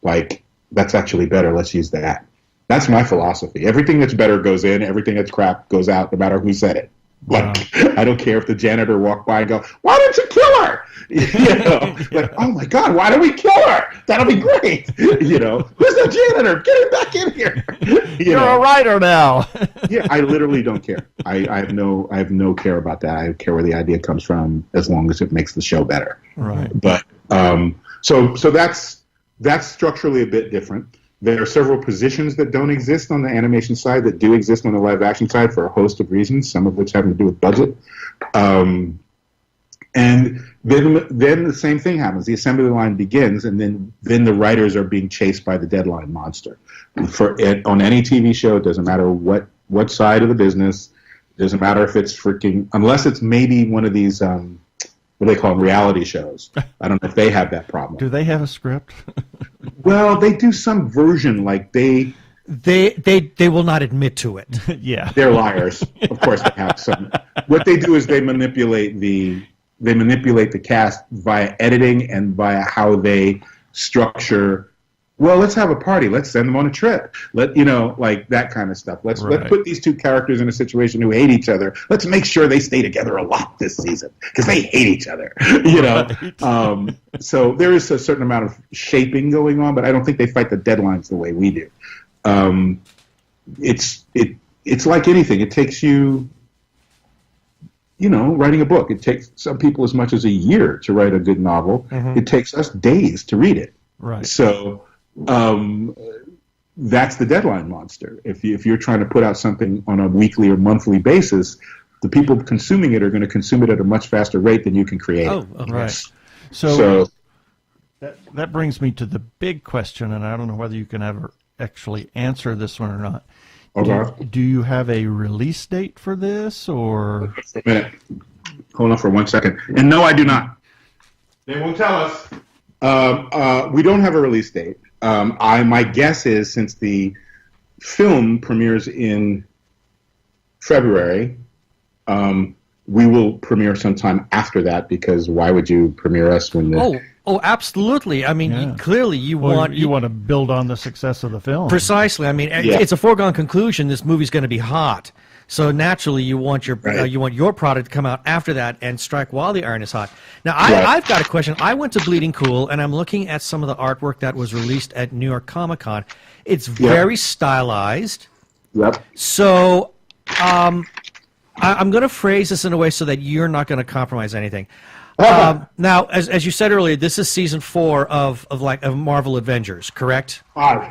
Like, that's actually better. Let's use that. That's my philosophy. Everything that's better goes in. Everything that's crap goes out, no matter who said it. Like, wow. I don't care if the janitor walked by and go, "Why didn't you kill her?" Like, oh my God, why don't we kill her? That'll be great. Who's the janitor? Get him back in here. You're a writer now. Yeah, I literally don't care. I have no care about that. I care where the idea comes from, as long as it makes the show better. Right. But so that's structurally a bit different. There are several positions that don't exist on the animation side that do exist on the live action side for a host of reasons, some of which having to do with budget. And then the same thing happens. The assembly line begins, and then the writers are being chased by the deadline monster. On any TV show, it doesn't matter what side of the business, it doesn't matter if it's unless it's maybe one of these, what do they call them, reality shows. I don't know if they have that problem. Do they have a script? Well, they do some version, like they will not admit to it. Yeah, they're liars. Of course, they have some. What they do is they manipulate the cast via editing and via how they structure. Well, let's have a party. Let's send them on a trip. Like that kind of stuff. Let's put these two characters in a situation who hate each other. Let's make sure they stay together a lot this season because they hate each other. Right. So there is a certain amount of shaping going on, but I don't think they fight the deadlines the way we do. It's like anything. It takes you, writing a book. It takes some people as much as a year to write a good novel. Mm-hmm. It takes us days to read it. Right. So that's the deadline monster. If you're trying to put out something on a weekly or monthly basis, the people consuming it are going to consume it at a much faster rate than you can create it. Okay. Right. So that brings me to the big question, and I don't know whether you can ever actually answer this one or not. Okay. Do you have a release date for this, or? A minute. Hold on for 1 second. And no, I do not. They won't tell us. We don't have a release date. My guess is, since the film premieres in February, we will premiere sometime after that, because why would you premiere us when the... Oh, absolutely. I mean, clearly you want to build on the success of the film. Precisely. I mean, It's a foregone conclusion this movie's going to be hot. So naturally, you want your product to come out after that and strike while the iron is hot. Now, I've got a question. I went to Bleeding Cool, and I'm looking at some of the artwork that was released at New York Comic Con. It's very stylized. Yep. So I'm going to phrase this in a way so that you're not going to compromise anything. Now, as you said earlier, this is season 4 of Marvel Avengers, correct?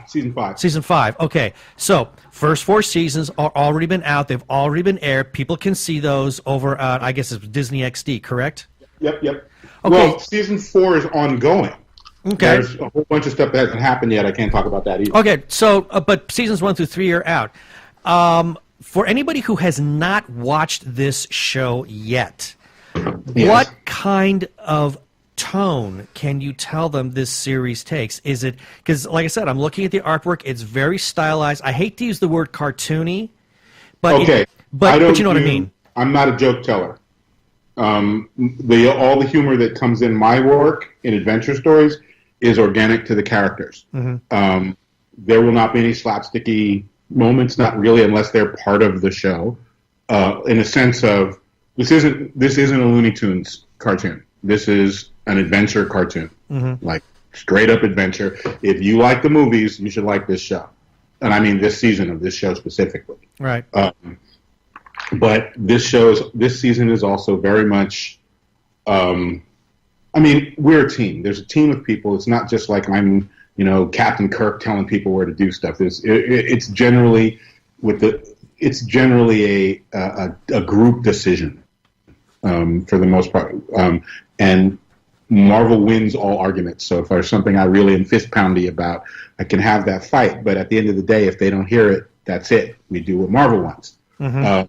Season 5. Season 5. Okay, so first 4 seasons are already been out. They've already been aired. People can see those over at, I guess it's Disney XD, correct? Yep. Okay. Well, season 4 is ongoing. Okay. There's a whole bunch of stuff that hasn't happened yet. I can't talk about that either. Okay, so but seasons 1 through 3 are out. For anybody who has not watched this show yet. Yes. What kind of tone can you tell them this series takes? Is it, because like I said, I'm looking at the artwork, it's very stylized. I hate to use the word cartoony, but okay. but you know what I mean. I'm not a joke teller. All the humor that comes in my work in adventure stories is organic to the characters. Mm-hmm. There will not be any slapsticky moments, not really, unless they're part of the show. In a sense of this isn't a Looney Tunes cartoon. This is an adventure cartoon, like straight up adventure. If you like the movies, you should like this show, and I mean this season of this show specifically. Right. But this season is also very much. I mean, we're a team. There's a team of people. It's not just like I'm, Captain Kirk telling people where to do stuff. It's generally a group decision for the most part. And Marvel wins all arguments. So if there's something I really am fist poundy about, I can have that fight. But at the end of the day, if they don't hear it, that's it. We do what Marvel wants. Mm-hmm.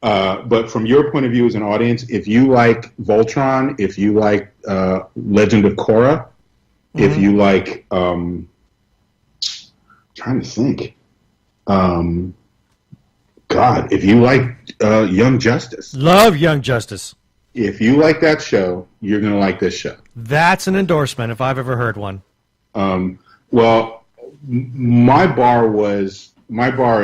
But from your point of view as an audience, if you like Voltron, if you like Legend of Korra, if you like, trying to think, if you like Young Justice. Love Young Justice. If you like that show, you're going to like this show. That's an endorsement if I've ever heard one. Well, my bar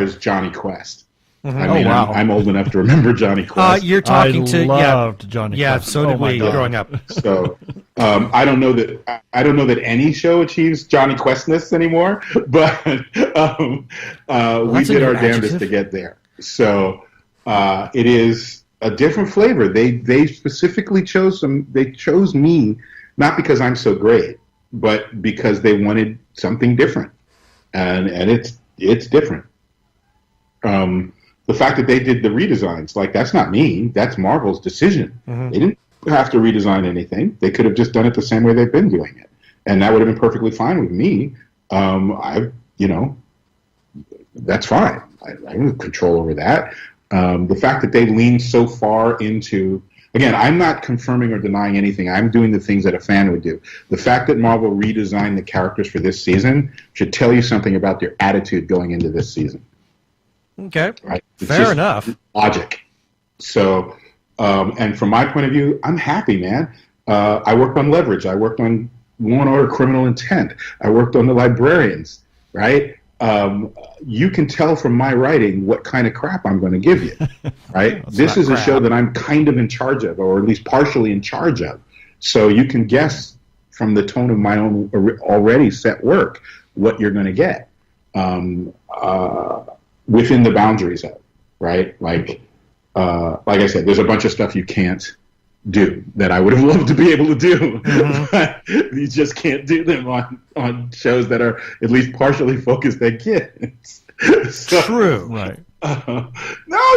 is Johnny Quest. Mm-hmm. I mean, I'm old enough to remember Johnny Quest. You're talking I loved Johnny Quest. So did we growing up. So I don't know that any show achieves Johnny Questness anymore, but we did our damnedest to get there. So it is a different flavor. They specifically chose me not because I'm so great, but because they wanted something different, and it's different. The fact that they did the redesigns, like, that's not me. That's Marvel's decision. Mm-hmm. They didn't have to redesign anything. They could have just done it the same way they've been doing it, and that would have been perfectly fine with me. That's fine. I have control over that. The fact that they leaned so far into, again, I'm not confirming or denying anything. I'm doing the things that a fan would do. The fact that Marvel redesigned the characters for this season should tell you something about their attitude going into this season. Okay, right? Fair enough. Logic. So, and from my point of view, I'm happy, man. I worked on Leverage. I worked on Law and Order: Criminal Intent. I worked on The Librarians, right? You can tell from my writing what kind of crap I'm going to give you, right? This is a show that I'm kind of in charge of, or at least partially in charge of. So you can guess from the tone of my own already set work what you're going to get. Within the boundaries of, right? Like I said, there's a bunch of stuff you can't do that I would have loved to be able to do. Mm-hmm. You just can't do them on shows that are at least partially focused at kids. So, true. Right. No,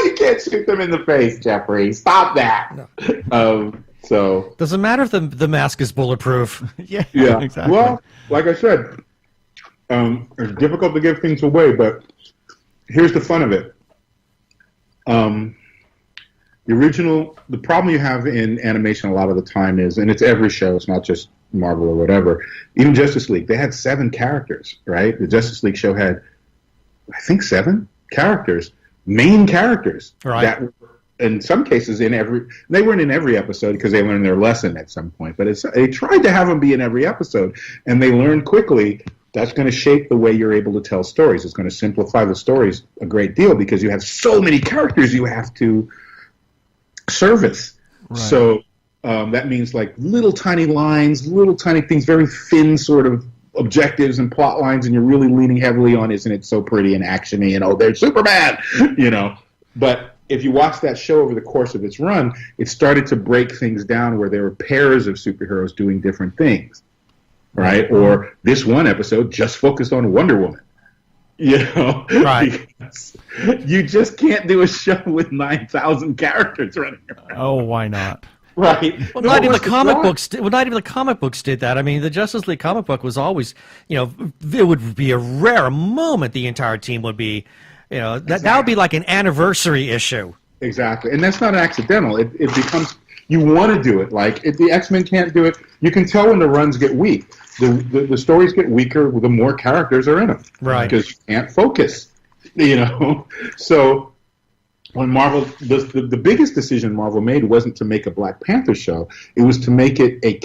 you can't shoot them in the face, Geoffrey. Stop that. No. So doesn't matter if the mask is bulletproof. yeah. Exactly. Well, like I said, it's difficult to give things away, but here's the fun of it. The problem you have in animation a lot of the time is, and it's every show, it's not just Marvel or whatever, even Justice League, they had 7 characters, right? The Justice League show had, I think, 7 characters, main characters. Right. That were, in some cases, they weren't in every episode because they learned their lesson at some point, but they tried to have them be in every episode, and they learned quickly. That's going to shape the way you're able to tell stories. It's going to simplify the stories a great deal because you have so many characters you have to service. Right. So that means like little tiny lines, little tiny things, very thin sort of objectives and plot lines, and you're really leaning heavily on, isn't it so pretty and actiony, and oh, there's Superman, But if you watch that show over the course of its run, it started to break things down where there were pairs of superheroes doing different things. Right? Or this one episode just focused on Wonder Woman. Right. You just can't do a show with 9,000 characters running around. Oh, why not? Right. Well, not even the comic books. Not even the comic books did that. I mean, the Justice League comic book was always, it would be a rare moment the entire team would be, that would be like an anniversary issue. Exactly, and that's not accidental. It becomes, you want to do it. Like if the X-Men can't do it, you can tell when the runs get weak. The stories get weaker the more characters are in them. Right. Because you can't focus, So when Marvel, the biggest decision Marvel made wasn't to make a Black Panther show. It was to make it a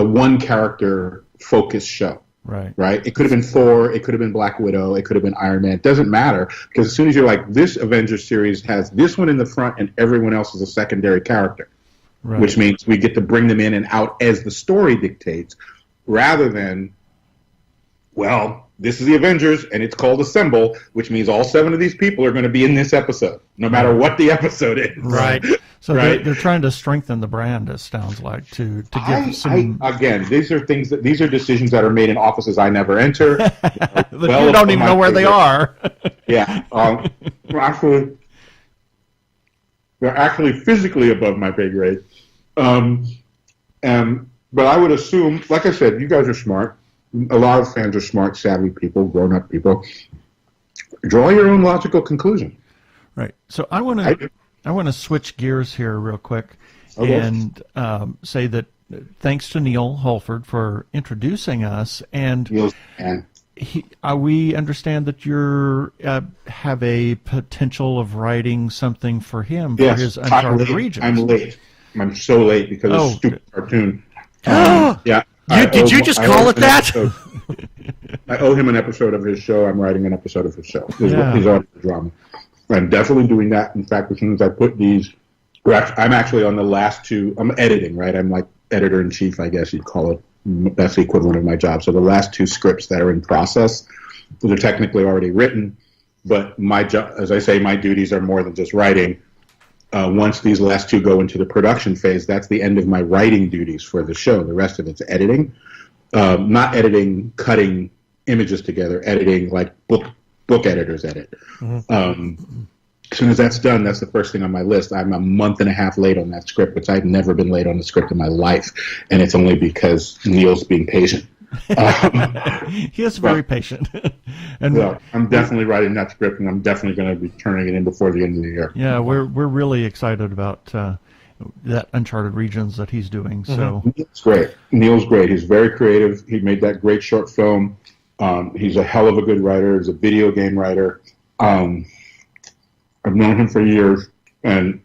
one character focused show. Right. It could have been Thor. It could have been Black Widow. It could have been Iron Man. It doesn't matter, because as soon as you're like, this Avengers series has this one in the front and everyone else is a secondary character, which means we get to bring them in and out as the story dictates, rather than, well, this is the Avengers and it's called Assemble, which means all 7 of these people are going to be in this episode, no matter what the episode is. Right. So they're trying to strengthen the brand, it sounds like, to give some. Again, these are decisions that are made in offices I never enter. You don't even know where they are. Yeah. They're actually physically above my pay grade. But I would assume, like I said, you guys are smart. A lot of fans are smart, savvy people, grown-up people. Draw your own logical conclusion. Right. So I want to switch gears here real quick and say that thanks to Neil Holford for introducing us, and we understand that you have a potential of writing something for him for his Uncharted Regions. I'm late. I'm so late because of a stupid cartoon. Yeah. Did you just call it that? I owe him an episode of his show. I'm writing an episode of his show. He's already the drama. I'm definitely doing that. In fact, as soon as I put these, I'm actually on the last 2. I'm editing, right? I'm like editor-in-chief, I guess you'd call it. That's the equivalent of my job. So the last 2 scripts that are in process, those are technically already written. But my job, as I say, my duties are more than just writing. Once these last 2 go into the production phase, that's the end of my writing duties for the show. The rest of it's editing. Not editing, cutting images together, editing like book editors edit. Mm-hmm. As soon as that's done, that's the first thing on my list. I'm a month and a half late on that script, which I've never been late on a script in my life, and it's only because Neil's being patient. He is very patient. And well, I'm definitely writing that script, and I'm definitely going to be turning it in before the end of the year. Yeah, we're really excited about that Uncharted Regions that he's doing. So Neil's great. Neil's great. He's very creative. He made that great short film. He's a hell of a good writer. He's a video game writer. I've known him for years, and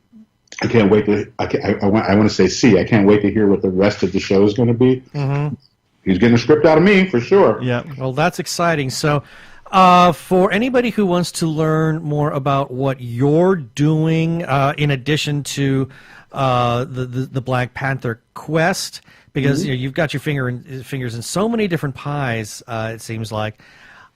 I can't wait to. I want to say see. I can't wait to hear what the rest of the show is going to be. Mm-hmm. He's getting a script out of me for sure. Yeah. Well, that's exciting. So, for anybody who wants to learn more about what you're doing, in addition to the Black Panther quest, because you know, you've got your fingers in so many different pies, it seems like.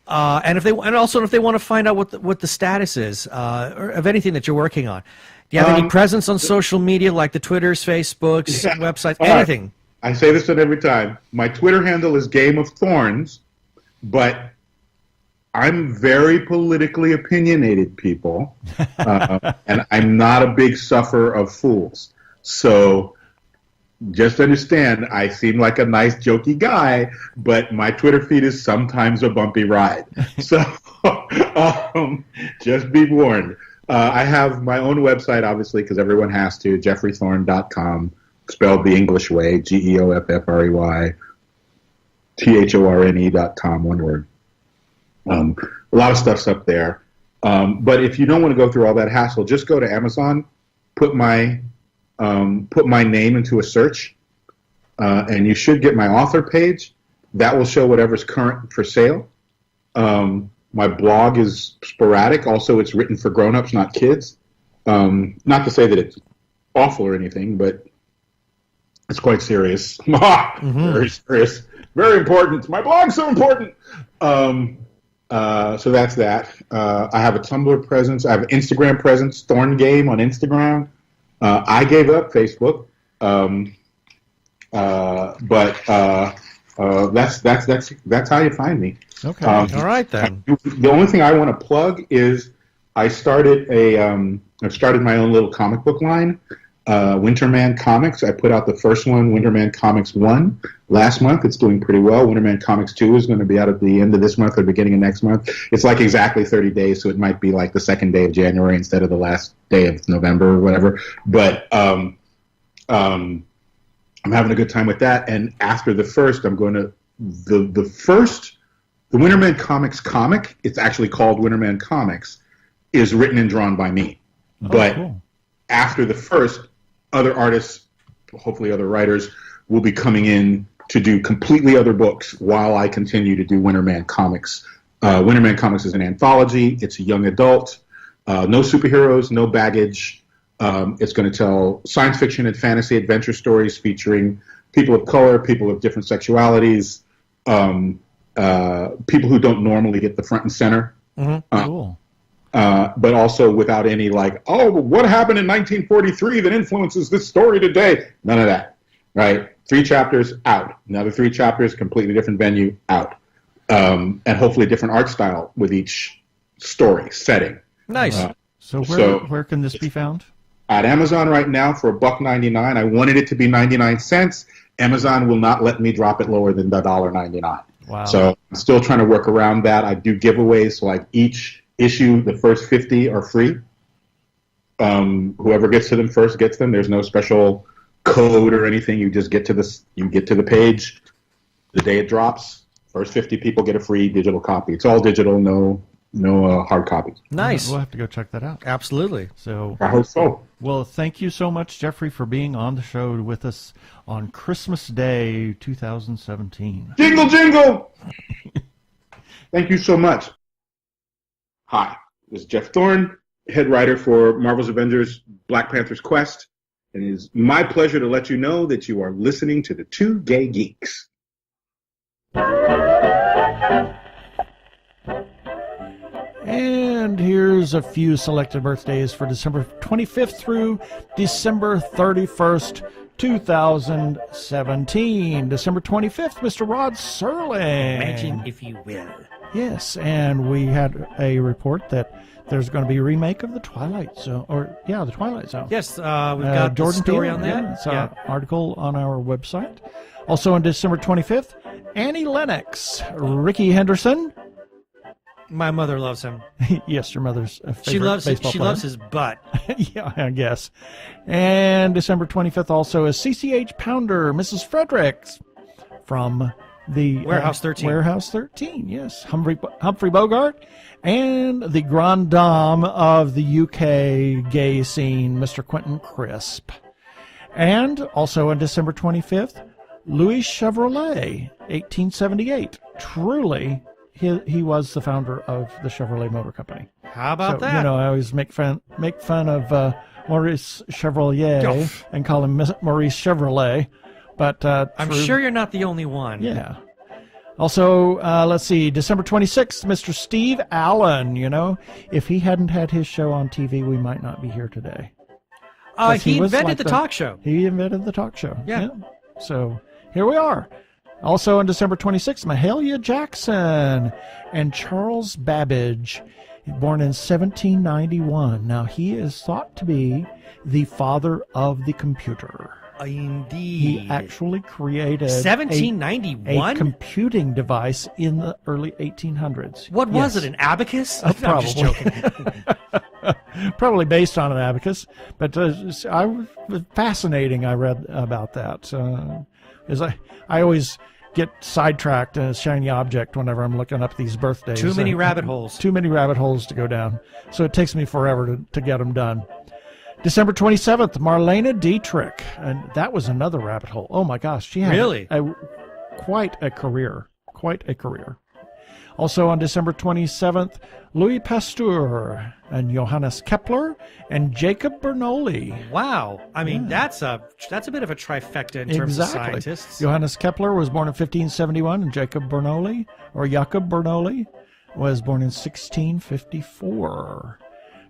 And if they want to find out what the status is of anything that you're working on, do you have any presence on social media like the Twitters, Facebooks, websites, anything? Right. I say this at every time. My Twitter handle is Game of Thorns, but I'm very politically opinionated, people, and I'm not a big sufferer of fools. So just understand, I seem like a nice, jokey guy, but my Twitter feed is sometimes a bumpy ride. So just be warned. I have my own website, obviously, because everyone has to, geoffreythorne.com. Spelled the English way, GeoffreyThorne.com, one word. A lot of stuff's up there. But if you don't want to go through all that hassle, just go to Amazon, put my name into a search, and you should get my author page. That will show whatever's current for sale. My blog is sporadic. Also, it's written for grown-ups, not kids. Not to say that it's awful or anything, but it's quite serious. Very serious. Very important. My blog's so important. So that's that. I have a Tumblr presence. I have an Instagram presence, Thorne Game on Instagram. I gave up Facebook. But that's how you find me. Okay. All right, then. The only thing I want to plug is I've started my own little comic book line. Winterman Comics. I put out the first one, Winterman Comics 1, last month. It's doing pretty well. Winterman Comics 2 is going to be out at the end of this month or beginning of next month. It's like exactly 30 days, so it might be like the second day of January instead of the last day of November or whatever. But I'm having a good time with that. And after the first, I'm going to the Winterman Comics comic. It's actually called Winterman Comics. is written and drawn by me. Oh, but cool. after the first, other artists, hopefully other writers, will be coming in to do completely other books while I continue to do Winterman Comics. Winterman Comics is an anthology. It's a young adult. No superheroes, no baggage. It's going to tell science fiction and fantasy adventure stories featuring people of color, people of different sexualities, people who don't normally get the front and center. Cool. But also without any like, oh, what happened in 1943 that influences this story today? None of that, right? 3 chapters, out. Another 3 chapters, completely different venue, out. And hopefully a different art style with each story, setting. Nice. So where can this be found? At Amazon right now for $1.99. I wanted it to be 99 cents. Amazon will not let me drop it lower than $1.99. Wow. So I'm still trying to work around that. I do giveaways, so like each issue, the first 50 are free. Whoever gets to them first gets them. There's no special code or anything. You just get to this. You get to the page the day it drops. First 50 people get a free digital copy. It's all digital, no hard copies. Nice. We'll have to go check that out. Absolutely. So I hope so. Well, thank you so much, Geoffrey, for being on the show with us on Christmas Day 2017. Jingle, jingle! Thank you so much. Hi, this is Geoff Thorne, head writer for Marvel's Avengers Black Panther's Quest. And it is my pleasure to let you know that you are listening to the Two Gay Geeks. And here's a few selected birthdays for December 25th through December 31st, 2017. December 25th, Mr. Rod Serling. Imagine if you will. Yes, and we had a report that there's going to be a remake of The Twilight Zone. The Twilight Zone. Yes, we've got Jordan the story Peele, on that. Yeah, it's an article on our website. Also on December 25th, Annie Lennox, Ricky Henderson. My mother loves him. Yes, your mother's favorite She loves it. baseball She player. loves his butt. Yeah, I guess. And December 25th also is CCH Pounder, Mrs. Fredericks from the Warehouse 13. Warehouse 13, yes. Humphrey Bogart and the Grand Dame of the UK gay scene, Mr. Quentin Crisp. And also on December 25th, Louis Chevrolet, 1878. Truly, he was the founder of the Chevrolet Motor Company. How about So, that? You know, I always make fun of Maurice Chevrolet and call him Maurice Chevrolet. But I'm sure you're not the only one. Yeah. Also, let's see, December 26th, Mr. Steve Allen. You know, if he hadn't had his show on TV, we might not be here today. He was invented like the talk show. He invented the talk show. Yeah. So here we are. Also on December 26th, Mahalia Jackson and Charles Babbage, born in 1791. Now, he is thought to be the father of the computer. Indeed. He actually created 1791? a computing device in the early 1800s. What was Yes. it, an abacus? Probably. I'm just joking. Probably based on an abacus, but I was fascinating. I read about that. As I always get sidetracked as a shiny object whenever I'm looking up these birthdays. Too many rabbit holes. Too many rabbit holes to go down. So it takes me forever to get them done. December 27th, Marlene Dietrich, and that was another rabbit hole. Oh my gosh, she had Really? quite a career. Also on December 27th, Louis Pasteur and Johannes Kepler and Jacob Bernoulli. Wow. I mean, that's a bit of a trifecta in terms of scientists. Johannes Kepler was born in 1571, and Jacob Bernoulli was born in 1654.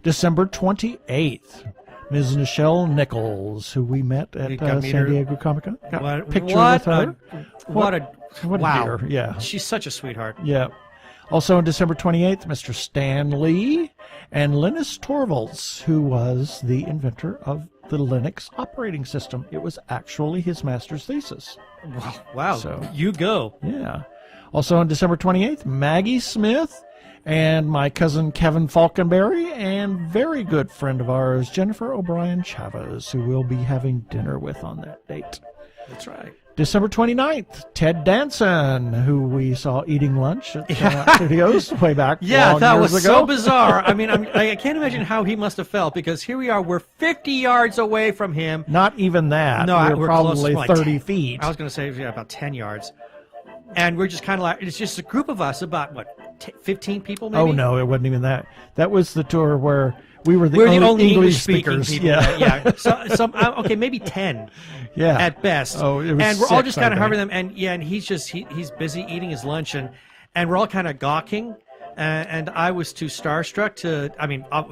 December 28th, Ms. Nichelle Nichols, who we met at San Diego Comic-Con. Got a picture with her. What a wow. dear. Yeah. She's such a sweetheart. Yeah. Also on December 28th, Mr. Stan Lee and Linus Torvalds, who was the inventor of the Linux operating system. It was actually his master's thesis. Wow. So, you go. Yeah. Also on December 28th, Maggie Smith and my cousin Kevin Falconberry and very good friend of ours, Jennifer O'Brien Chavez, who we'll be having dinner with on that date. That's right. December 29th, Ted Danson, who we saw eating lunch at the studios way back Yeah, long that years was ago. so bizarre. I mean, I can't imagine how he must have felt, because here we are, we're 50 yards away from him. Not even that. No, we're close, probably like 30 10. feet. I was going to say about 10 yards. And we're just kind of like, it's just a group of us, about, 15 people maybe? Oh, no, it wasn't even that. That was the tour where we're the We're only English speaking speakers. people. Yeah. So, okay, maybe 10 Yeah. at best. Oh, it was and we're all 6, just kind I of think. hovering them. And he's just, he's busy eating his lunch, and we're all kind of gawking. And I was too starstruck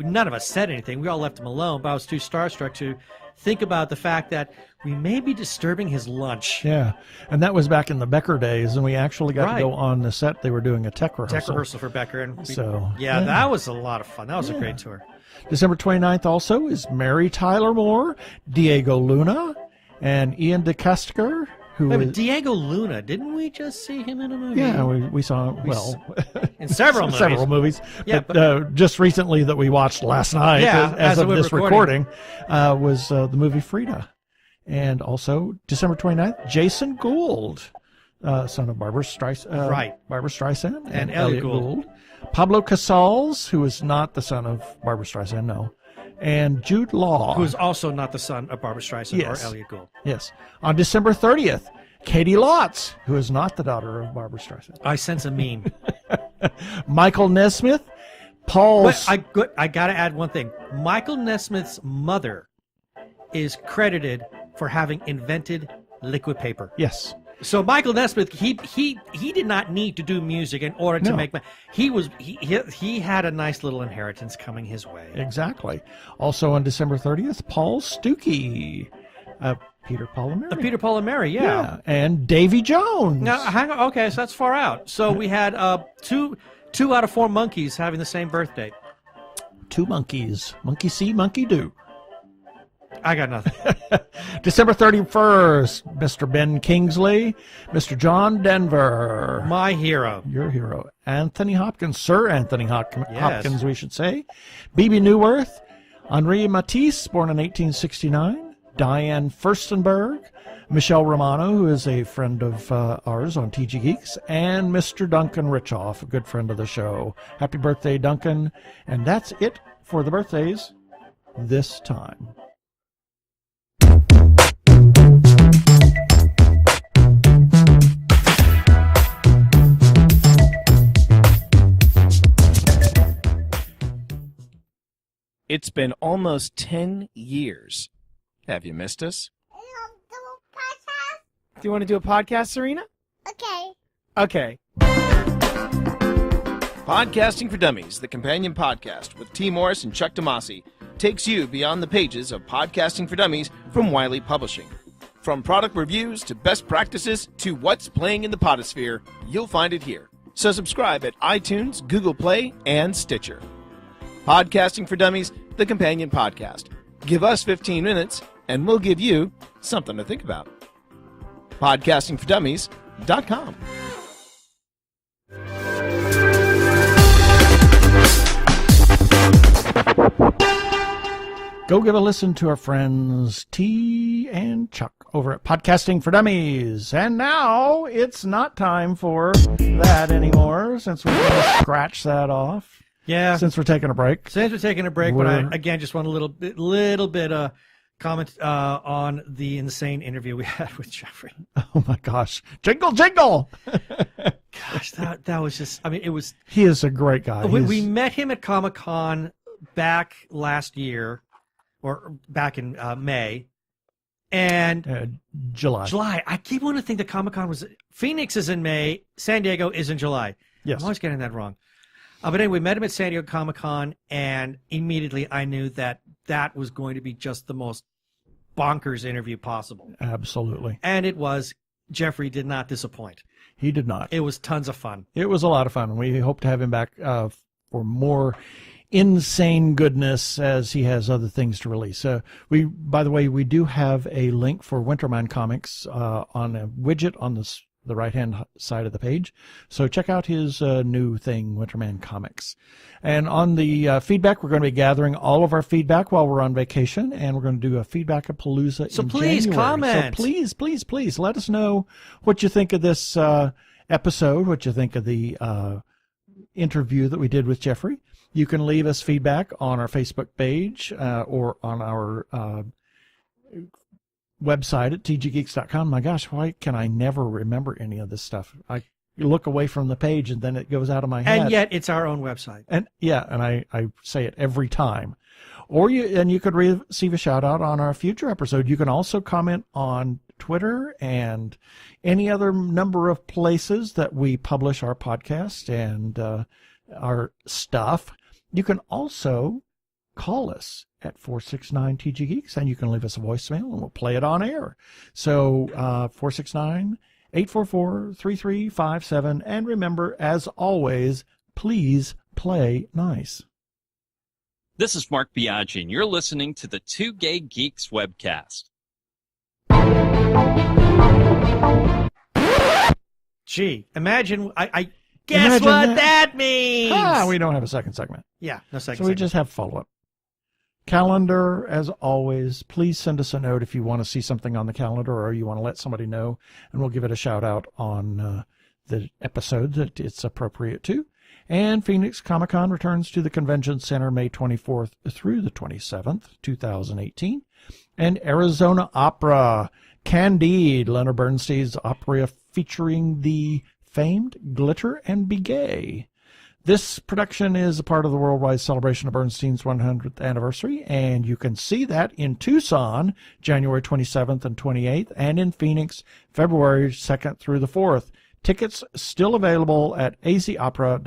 none of us said anything. We all left him alone, but I was too starstruck to think about the fact that we may be disturbing his lunch. Yeah, and that was back in the Becker days, and we actually got Right. to go on the set. They were doing a tech rehearsal. Tech rehearsal for Becker. And Yeah. that was a lot of fun. That was a great tour. December 29th also is Mary Tyler Moore, Diego Luna, and Ian DeCastiger, who Wait, but is... Diego Luna, didn't we just see him in a movie? Yeah, we saw him, in several movies. several movies. Yeah, but just recently that we watched last night, Yeah, as of we're this recording. was the movie Frida. And also December 29th, Jason Gould, son of Barbara Streisand, Right. Barbara Streisand And Elliot Gould. Pablo Casals, who is not the son of Barbara Streisand, no, and Jude Law, Who is also not the son of Barbara Streisand Yes. or Elliot Gould. yes, on December 30th, Katie Lotz, who is not the daughter of Barbara Streisand, I sense a meme. Michael Nesmith, Paul. But I got to add one thing. Michael Nesmith's mother is credited for having invented liquid paper. Yes. So Michael Nesmith, he did not need to do music in order to No. make money. He had a nice little inheritance coming his way. Exactly. Also on December 30th, Paul Stuckey, Peter Paul and Mary. Peter, Paul, and Mary, yeah. And Davy Jones. Now, hang on. Okay, so that's far out. So we had two out of 4 monkeys having the same birthday. 2 monkeys. Monkey see, monkey do. I got nothing. December 31st, Mr. Ben Kingsley, Mr. John Denver. My hero. Your hero. Anthony Hopkins, Sir Anthony Hopkins, Yes. we should say. B.B. Newworth, Henri Matisse, born in 1869. Diane Furstenberg, Michelle Romano, who is a friend of ours on TG Geeks, and Mr. Duncan Richoff, a good friend of the show. Happy birthday, Duncan. And that's it for the birthdays this time. It's been almost 10 years. Have you missed us? Do you want to do a podcast, Serena? Okay. Okay. Podcasting for Dummies, the companion podcast with T. Morris and Chuck Tomasi, takes you beyond the pages of Podcasting for Dummies from Wiley Publishing. From product reviews to best practices to what's playing in the potosphere, you'll find it here. So subscribe at iTunes, Google Play, and Stitcher. Podcasting for Dummies, the companion podcast. Give us 15 minutes, and we'll give you something to think about. PodcastingForDummies.com. Go give a listen to our friends T and Chuck over at Podcasting for Dummies. And now it's not time for that anymore, since we're going to scratch that off. Yeah. Since we're taking a break. Since we're taking a break, but I, We're- again, just want a little bit comment on the insane interview we had with Geoffrey. Oh my gosh. Jingle, jingle! Gosh, that was just, I mean, it was, He is a great guy. we met him at Comic-Con back last year, or back in May, and July. I keep wanting to think that Comic-Con was, Phoenix is in May, San Diego is in July. Yes. I'm always getting that wrong. But anyway, we met him at San Diego Comic-Con, and immediately I knew that was going to be just the most bonkers interview possible. Absolutely. And it was. Geoffrey did not disappoint. He did not. It was tons of fun. It was a lot of fun. We hope to have him back for more insane goodness as he has other things to release. By the way, we do have a link for Winterman Comics on a widget on the the right-hand side of the page. So check out his new thing, Winterman Comics. And on the feedback, we're going to be gathering all of our feedback while we're on vacation, and we're going to do a feedback-a-palooza So in please January. comment. So please, let us know what you think of this episode, what you think of the interview that we did with Geoffrey. You can leave us feedback on our Facebook page or on our website at tggeeks.com. My gosh, why can I never remember any of this stuff? I look away from the page and then it goes out of my head. And yet it's our own website. And yeah, and I say it every time. Or you could receive a shout out on our future episode. You can also comment on Twitter and any other number of places that we publish our podcast and our stuff. You can also call us at 469-TG-Geeks, and you can leave us a voicemail, and we'll play it on air. So 469-844-3357. And remember, as always, please play nice. This is Mark Biaggi, and you're listening to the Two Gay Geeks webcast. Gee, imagine, I guess what that means! We don't have a second segment. Yeah, no second So we segment. just have follow-up. Calendar, as always, please send us a note if you want to see something on the calendar or you want to let somebody know, and we'll give it a shout-out on the episode that it's appropriate to. And Phoenix Comic-Con returns to the Convention Center May 24th through the 27th, 2018. And Arizona Opera, Candide, Leonard Bernstein's opera featuring the famed Glitter and Be Gay. This production is a part of the worldwide celebration of Bernstein's 100th anniversary, and you can see that in Tucson, January 27th and 28th, and in Phoenix, February 2nd through the 4th. Tickets still available at azopera.org.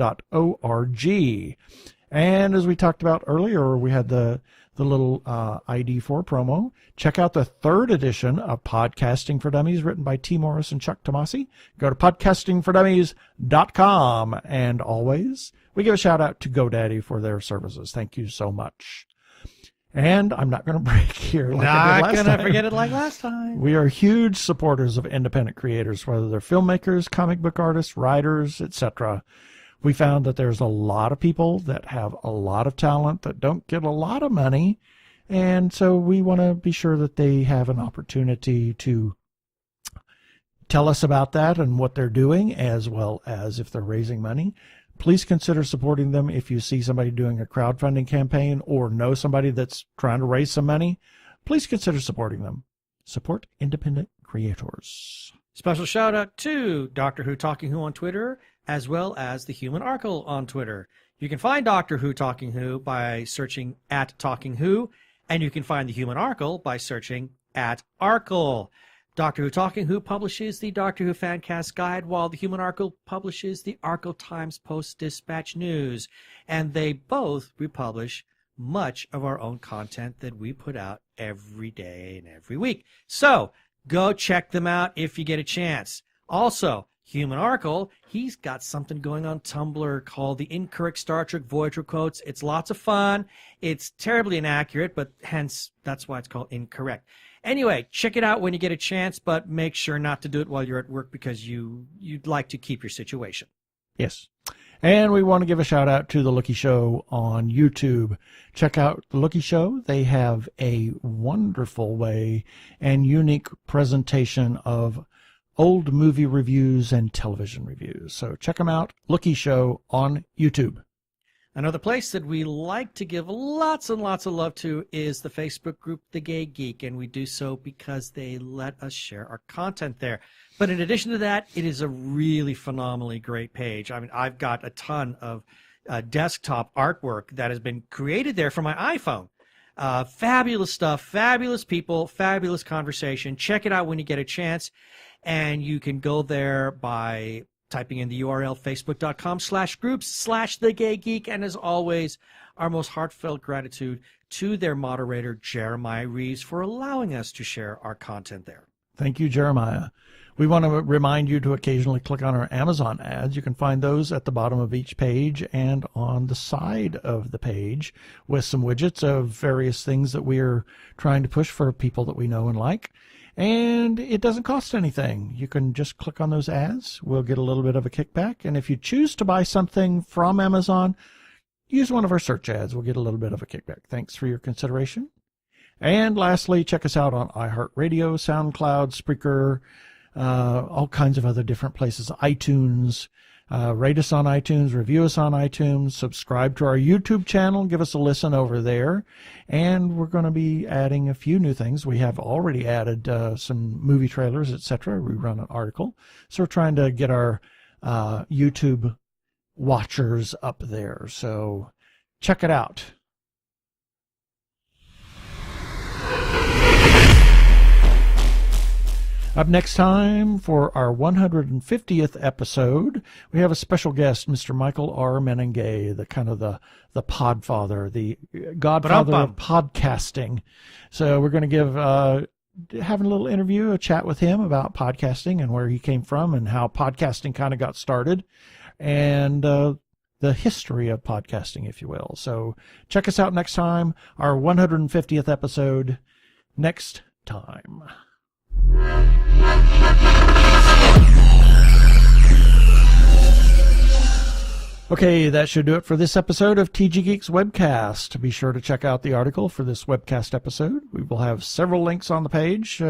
And as we talked about earlier, we had the little ID4 promo. Check out the third edition of Podcasting for Dummies, written by T. Morris and Chuck Tomasi. Go to podcastingfordummies.com. And always, we give a shout out to GoDaddy for their services. Thank you so much. And I'm not going to break here like I did last time. Not going to forget it like last time. We are huge supporters of independent creators, whether they're filmmakers, comic book artists, writers, etc. We found that there's a lot of people that have a lot of talent that don't get a lot of money, and so we want to be sure that they have an opportunity to tell us about that and what they're doing, as well as if they're raising money. Please consider supporting them if you see somebody doing a crowdfunding campaign or know somebody that's trying to raise some money. Please consider supporting them. Support independent creators. Special shout out to Doctor Who Talking Who on Twitter, as well as the Human Arkle on Twitter. You can find Doctor Who Talking Who by searching at Talking Who, and you can find the Human Arkle by searching at Arkle. Doctor Who Talking Who publishes the Doctor Who Fancast Guide, while the Human Arkle publishes the Arkle Times Post-Dispatch News. And they both republish much of our own content that we put out every day and every week. So go check them out if you get a chance. Also, Human Arkle, he's got something going on Tumblr called the Incorrect Star Trek Voyager Quotes. It's lots of fun. It's terribly inaccurate, but hence that's why it's called Incorrect. Anyway, check it out when you get a chance, but make sure not to do it while you're at work because you'd like to keep your situation. Yes. And we want to give a shout out to The Lookie Show on YouTube. Check out The Lookie Show. They have a wonderful way and unique presentation of old movie reviews and television reviews. So check them out. Lookie Show on YouTube. Another place that we like to give lots and lots of love to is the Facebook group, The Gay Geek, and we do so because they let us share our content there. But in addition to that, it is a really phenomenally great page. I mean, I've got a ton of desktop artwork that has been created there for my iPhone. Fabulous stuff, fabulous people, fabulous conversation. Check it out when you get a chance, and you can go there by typing in the URL facebook.com/groups/The Gay Geek. And as always, our most heartfelt gratitude to their moderator, Jeremiah Reeves, for allowing us to share our content there. Thank you, Jeremiah. We want to remind you to occasionally click on our Amazon ads. You can find those at the bottom of each page and on the side of the page with some widgets of various things that we are trying to push for people that we know and like. And it doesn't cost anything. You can just click on those ads. We'll get a little bit of a kickback. And if you choose to buy something from Amazon, use one of our search ads. We'll get a little bit of a kickback. Thanks for your consideration. And lastly, check us out on iHeartRadio, SoundCloud, Spreaker, all kinds of other different places, iTunes. Rate us on iTunes, review us on iTunes, subscribe to our YouTube channel, give us a listen over there. And we're going to be adding a few new things. We have already added some movie trailers, etc. We run an article. So we're trying to get our YouTube watchers up there. So check it out. Up next time for our 150th episode, we have a special guest, Mr. Michael R. Menengay, the kind of the podfather, the godfather of podcasting. So we're going to having a little interview, a chat with him about podcasting and where he came from and how podcasting kind of got started, and the history of podcasting, if you will. So check us out next time, our 150th episode next time. Okay, that should do it for this episode of TG Geeks Webcast. Be sure to check out the article for this webcast episode. We will have several links on the page,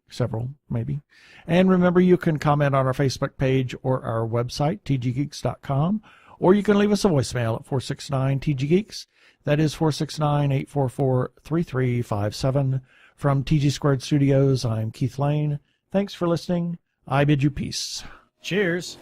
several maybe. And remember, you can comment on our Facebook page or our website, tggeeks.com, or you can leave us a voicemail at 469-TG-GEEKS. That is 469-844-3357. From TG Squared Studios, I'm Keith Lane. Thanks for listening. I bid you peace. Cheers.